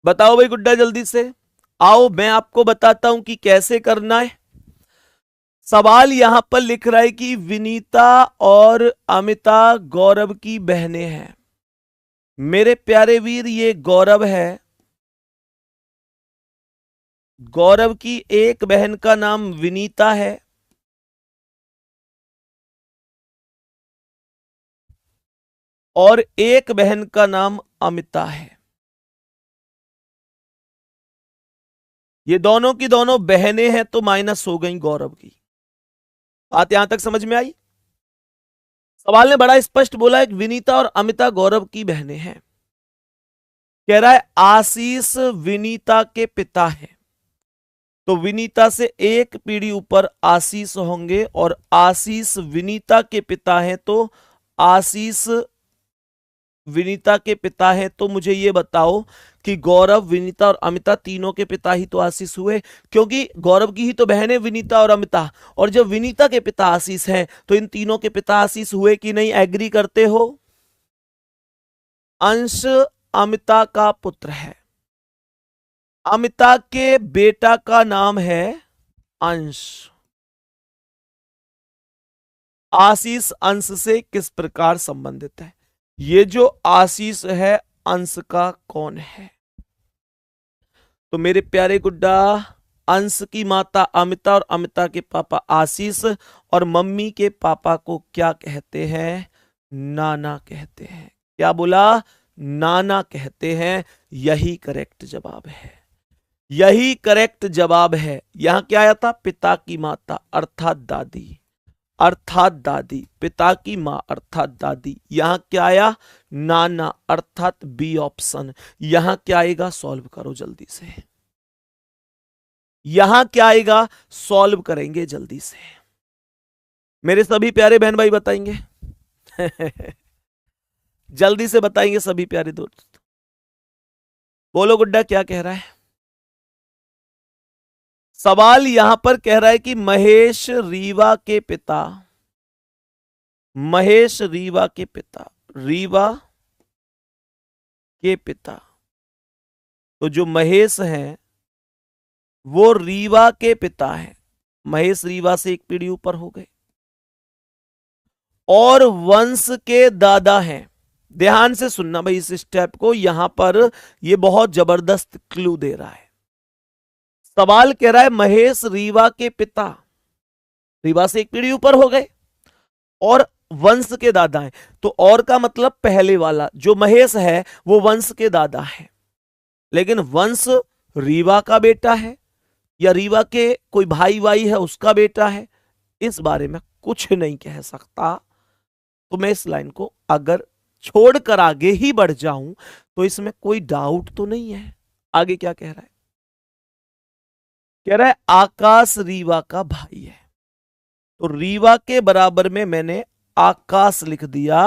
बताओ भाई गुड्डा जल्दी से आओ, मैं आपको बताता हूं कि कैसे करना है। सवाल यहां पर लिख रहा है कि विनीता और अमिता गौरव की बहनें हैं। मेरे प्यारे वीर, ये गौरव है। गौरव की एक बहन का नाम विनीता है, और एक बहन का नाम अमिता है। ये दोनों की दोनों बहनें हैं, तो माइनस हो गई गौरव की। बात यहां तक समझ में आई? सवाल ने बड़ा स्पष्ट बोला है कि विनीता और अमिता गौरव की बहनें हैं। कह रहा है आशीष विनीता के पिता हैं, तो विनीता से एक पीढ़ी ऊपर आशीष होंगे, और आशीष विनीता के पिता हैं, तो आशीष विनीता के पिता हैं। तो मुझे ये बताओ कि गौरव, विनीता और अमिता तीनों के पिता ही तो आशीष हुए, क्योंकि गौरव की ही तो बहन है विनीता और अमिता। और जब विनीता के पिता आशीष हैं, तो इन तीनों के पिता आशीष हुए कि नहीं? एग्री करते हो? अंश अमिता का पुत्र है, अमिता के बेटा का नाम है अंश। आशीष अंश से किस प्रकार संबंधित है? ये जो आशीष है अंश का कौन है? तो मेरे प्यारे गुड्डा, अंश की माता अमिता और अमिता के पापा आशीष, और मम्मी के पापा को क्या कहते हैं? नाना कहते हैं। क्या बोला? नाना कहते हैं। यही करेक्ट जवाब है, यही करेक्ट जवाब है। यहां क्या आया था? पिता की माता अर्थात दादी, अर्थात दादी, पिता की मां अर्थात दादी। यहां क्या आया? नाना अर्थात बी ऑप्शन। यहां क्या आएगा? सॉल्व करो जल्दी से। यहां क्या आएगा? सॉल्व करेंगे जल्दी से। मेरे सभी प्यारे बहन भाई बताएंगे? जल्दी से बताएंगे सभी प्यारे दोस्त। बोलो गुड्डा, क्या कह रहा है? सवाल यहां पर कह रहा है कि महेश रीवा के पिता, महेश रीवा के पिता, रीवा के पिता, तो जो महेश हैं वो रीवा के पिता हैं। महेश रीवा से एक पीढ़ी ऊपर हो गए और वंश के दादा हैं। ध्यान से सुनना भाई इस स्टेप को, यहां पर ये बहुत जबरदस्त क्लू दे रहा है। सवाल कह रहा है महेश रीवा के पिता, रीवा से एक पीढ़ी ऊपर हो गए और वंश के दादा हैं। तो और का मतलब पहले वाला जो महेश है वो वंश के दादा है, लेकिन वंश रीवा का बेटा है या रीवा के कोई भाई वाई है उसका बेटा है, इस बारे में कुछ नहीं कह सकता। तो मैं इस लाइन को अगर छोड़कर आगे ही बढ़ जाऊं तो इसमें कोई डाउट तो नहीं है। आगे क्या कह रहा है? कह रहा है आकाश रीवा का भाई है। तो रीवा के बराबर में मैंने आकाश लिख दिया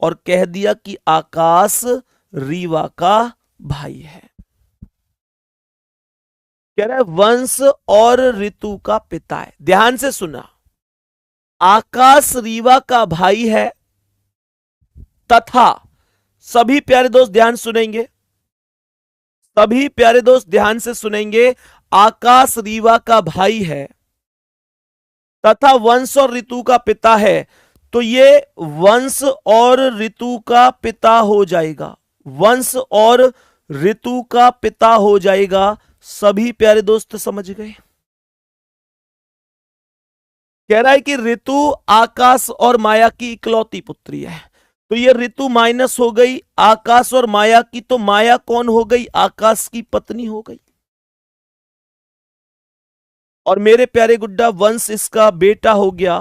और कह दिया कि आकाश रीवा का भाई है। कह रहा है वंश और ऋतु का पिता है। ध्यान से सुना, आकाश रीवा का भाई है तथा, सभी प्यारे दोस्त ध्यान सुनेंगे, सभी प्यारे दोस्त ध्यान से सुनेंगे, आकाश रीवा का भाई है तथा वंश और ऋतु का पिता है। तो ये वंश और ऋतु का पिता हो जाएगा, वंश और ऋतु का पिता हो जाएगा। सभी प्यारे दोस्त समझ गए? कह रहा है कि ऋतु आकाश और माया की इकलौती पुत्री है। तो ये ऋतु माइनस हो गई आकाश और माया की, तो माया कौन हो गई? आकाश की पत्नी हो गई। और मेरे प्यारे गुड्डा वंश इसका बेटा हो गया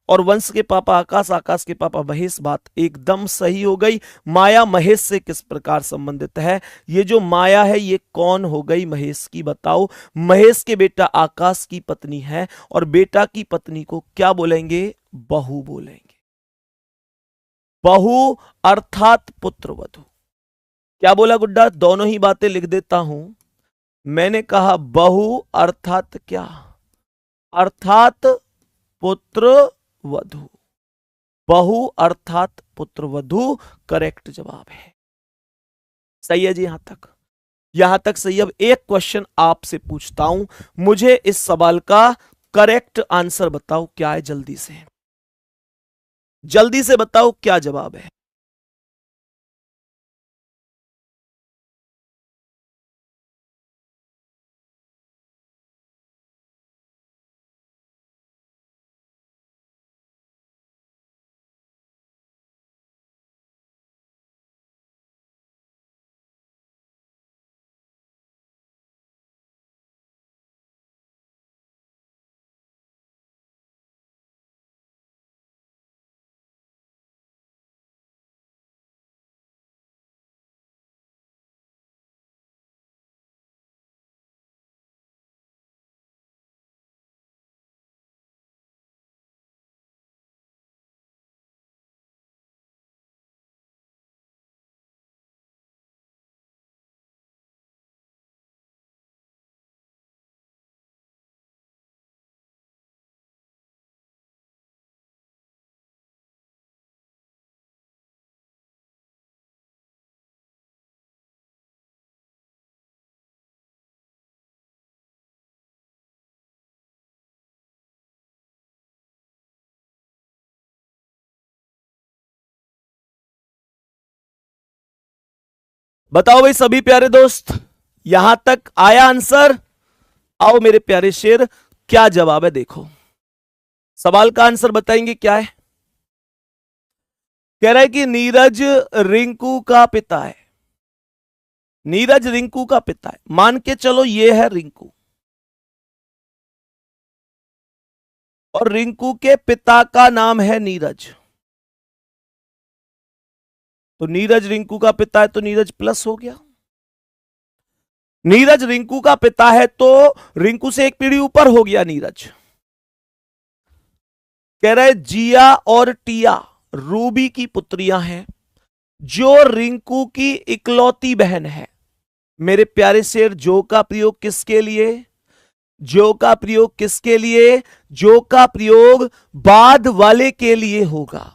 और वंश के पापा आकाश, आकाश के पापा महेश। बात एकदम सही हो गई। माया महेश से किस प्रकार संबंधित है? ये जो माया है ये कौन हो गई? महेश की। बताओ, महेश के बेटा आकाश की पत्नी है और बेटा की पत्नी को क्या बोलेंगे? बहू बोलेंगे। बहू अर्थात पुत्र वधू। क्या बोला गुड्डा? दोनों ही बातें लिख देता हूं। मैंने कहा बहू अर्थात क्या? अर्थात पुत्र वधू। बहू अर्थात पुत्र वधू करेक्ट जवाब है। सही है जी? यहां तक सही। अब एक क्वेश्चन आपसे पूछता हूं, मुझे इस सवाल का करेक्ट आंसर बताओ क्या है। जल्दी से बताओ क्या जवाब है। बताओ भाई सभी प्यारे दोस्त, यहां तक आया आंसर? आओ मेरे प्यारे शेर, क्या जवाब है देखो। सवाल का आंसर बताएंगे क्या है? कह रहा है कि नीरज रिंकू का पिता है। नीरज रिंकू का पिता है। मान के चलो ये है रिंकू और रिंकू के पिता का नाम है नीरज। तो नीरज रिंकू का पिता है तो नीरज प्लस हो गया। नीरज रिंकू का पिता है तो रिंकू से एक पीढ़ी ऊपर हो गया नीरज। कह रहे जिया और टिया रूबी की पुत्रियां हैं जो रिंकू की इकलौती बहन है। मेरे प्यारे शेर, जो का प्रयोग किसके लिए? जो का प्रयोग किसके लिए? जो का प्रयोग बाद वाले के लिए होगा।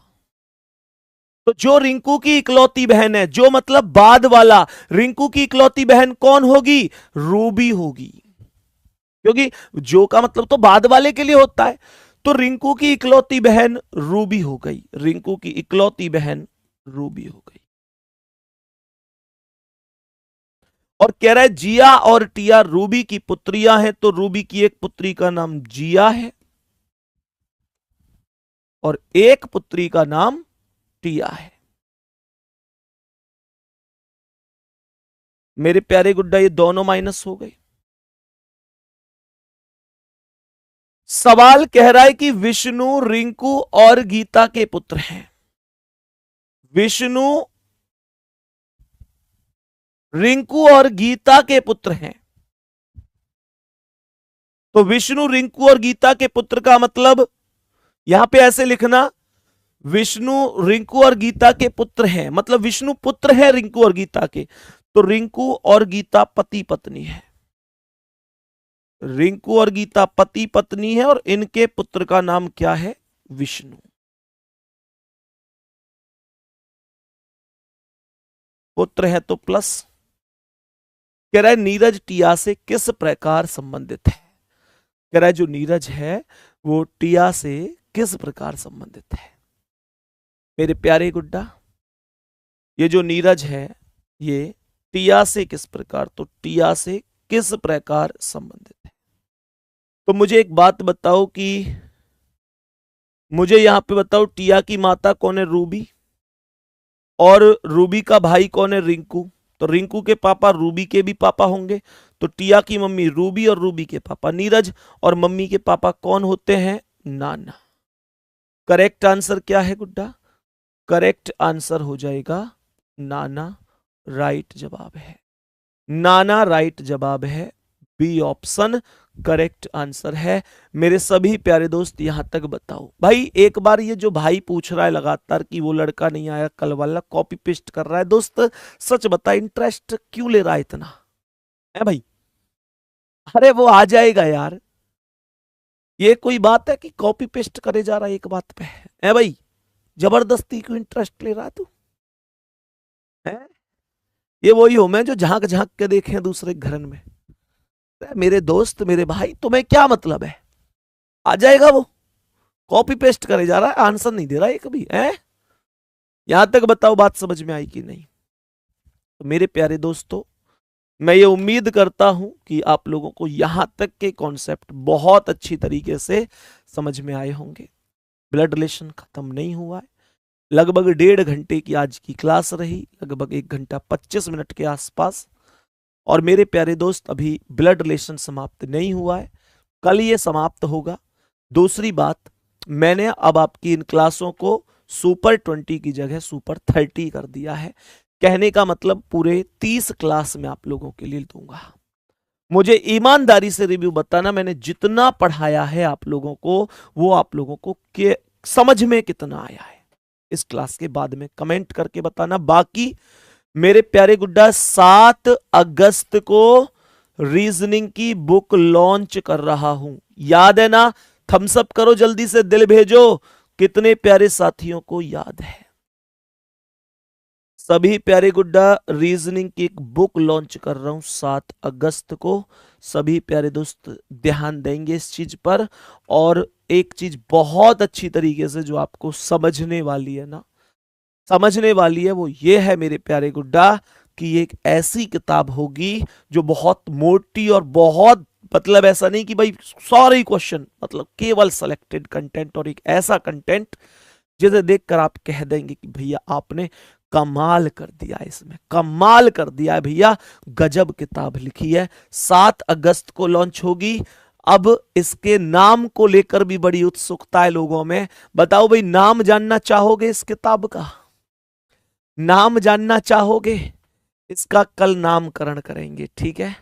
तो जो रिंकू की इकलौती बहन है, जो मतलब बाद वाला, रिंकू की इकलौती बहन कौन होगी? रूबी होगी। क्योंकि जो का मतलब तो बाद वाले के लिए होता है। तो रिंकू की इकलौती बहन रूबी हो गई, रिंकू की इकलौती बहन रूबी हो गई। और कह रहा है जिया और टिया रूबी की पुत्रियां हैं, तो रूबी की एक पुत्री का नाम जिया है और एक पुत्री का नाम टिया है। मेरे प्यारे गुड्डा ये दोनों माइनस हो गए। सवाल कह रहा है कि विष्णु रिंकू और गीता के पुत्र हैं। विष्णु रिंकू और गीता के पुत्र हैं। तो विष्णु रिंकू और गीता के पुत्र का मतलब यहां पे ऐसे लिखना, विष्णु रिंकू और गीता के पुत्र हैं, मतलब विष्णु पुत्र है रिंकू और गीता के। तो रिंकू और गीता पति पत्नी है, रिंकू और गीता पति पत्नी है और इनके पुत्र का नाम क्या है? विष्णु। पुत्र है तो प्लस। कह रहा है नीरज टिया से किस प्रकार संबंधित है। कह रहा है जो नीरज है वो टिया से किस प्रकार संबंधित है। मेरे प्यारे गुड्डा ये जो नीरज है ये टिया से किस प्रकार, तो टिया से किस प्रकार संबंधित है। तो मुझे एक बात बताओ कि मुझे यहां पे बताओ टिया की माता कौन है? रूबी। और रूबी का भाई कौन है? रिंकू। तो रिंकू के पापा रूबी के भी पापा होंगे। तो टिया की मम्मी रूबी और रूबी के पापा नीरज, और मम्मी के पापा कौन होते हैं? नाना। करेक्ट आंसर क्या है गुड्डा? करेक्ट आंसर हो जाएगा नाना। राइट जवाब है नाना, राइट जवाब है बी ऑप्शन करेक्ट आंसर है। मेरे सभी प्यारे दोस्त यहां तक बताओ भाई। एक बार ये जो भाई पूछ रहा है लगातार कि वो लड़का नहीं आया, कल वाला कॉपी पेस्ट कर रहा है, दोस्त सच बता इंटरेस्ट क्यों ले रहा है इतना है भाई? अरे वो आ जाएगा यार, ये कोई बात है कि कॉपी पेस्ट करे जा रहा है एक बात पे है भाई? जबरदस्ती क्यों इंटरेस्ट ले रहा है तू? है ये वही हो मैं जो झांक झांक के देखे दूसरे घरन में। मेरे दोस्त मेरे भाई तुम्हें क्या मतलब है? आ जाएगा वो, कॉपी पेस्ट करे जा रहा है, आंसर नहीं दे रहा है कभी है। यहां तक बताओ बात समझ में आई कि नहीं? तो मेरे प्यारे दोस्तों मैं ये उम्मीद करता हूं कि आप लोगों को यहां तक के कॉन्सेप्ट बहुत अच्छी तरीके से समझ में आए होंगे। ब्लड रिलेशन खत्म नहीं हुआ है। लगभग 1.5 घंटे की आज की क्लास रही, लगभग 1 घंटा 25 मिनट के आसपास। और मेरे प्यारे दोस्त अभी ब्लड रिलेशन समाप्त नहीं हुआ है, कल ये समाप्त होगा। दूसरी बात, मैंने अब आपकी इन क्लासों को सुपर 20 की जगह सुपर 30 कर दिया है। कहने का मतलब पूरे 30 क्लास में आप लोगों के लिए दूंगा। मुझे ईमानदारी से रिव्यू बताना, मैंने जितना पढ़ाया है आप लोगों को वो आप लोगों को समझ में कितना आया है, इस क्लास के बाद में कमेंट करके बताना। बाकी मेरे प्यारे गुड्डा 7 अगस्त को रीजनिंग की बुक लॉन्च कर रहा हूं, याद है ना? थम्स अप करो जल्दी से, दिल भेजो। कितने प्यारे साथियों को याद है? सभी प्यारे गुड्डा रीजनिंग की एक बुक लॉन्च कर रहा हूं 7 अगस्त को। सभी प्यारे दोस्त ध्यान देंगे इस चीज पर। और एक चीज बहुत अच्छी तरीके से जो आपको समझने वाली है ना, समझने वाली है, वो ये है मेरे प्यारे गुड्डा कि एक ऐसी किताब होगी जो बहुत मोटी और बहुत मतलब ऐसा नहीं कि भाई सारे क्वेश्चन, मतलब केवल सिलेक्टेड कंटेंट, और एक ऐसा कंटेंट जिसे देखकर आप कह देंगे कि भैया आपने कमाल कर दिया, इसमें कमाल कर दिया है भैया, गजब किताब लिखी है। 7 अगस्त को लॉन्च होगी। अब इसके नाम को लेकर भी बड़ी उत्सुकता है लोगों में। बताओ भाई, नाम जानना चाहोगे इस किताब का? नाम जानना चाहोगे इसका? कल नामकरण करेंगे, ठीक है?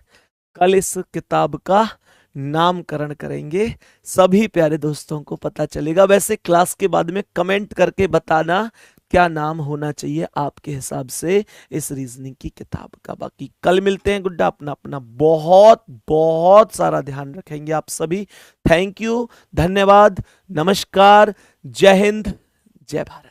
कल इस किताब का नामकरण करेंगे, सभी प्यारे दोस्तों को पता चलेगा। वैसे क्लास के बाद में कमेंट करके बताना क्या नाम होना चाहिए आपके हिसाब से इस रीजनिंग की किताब का। बाकी कल मिलते हैं गुड्डा, अपना अपना बहुत बहुत सारा ध्यान रखेंगे आप सभी। थैंक यू, धन्यवाद, नमस्कार, जय हिंद, जय भारत।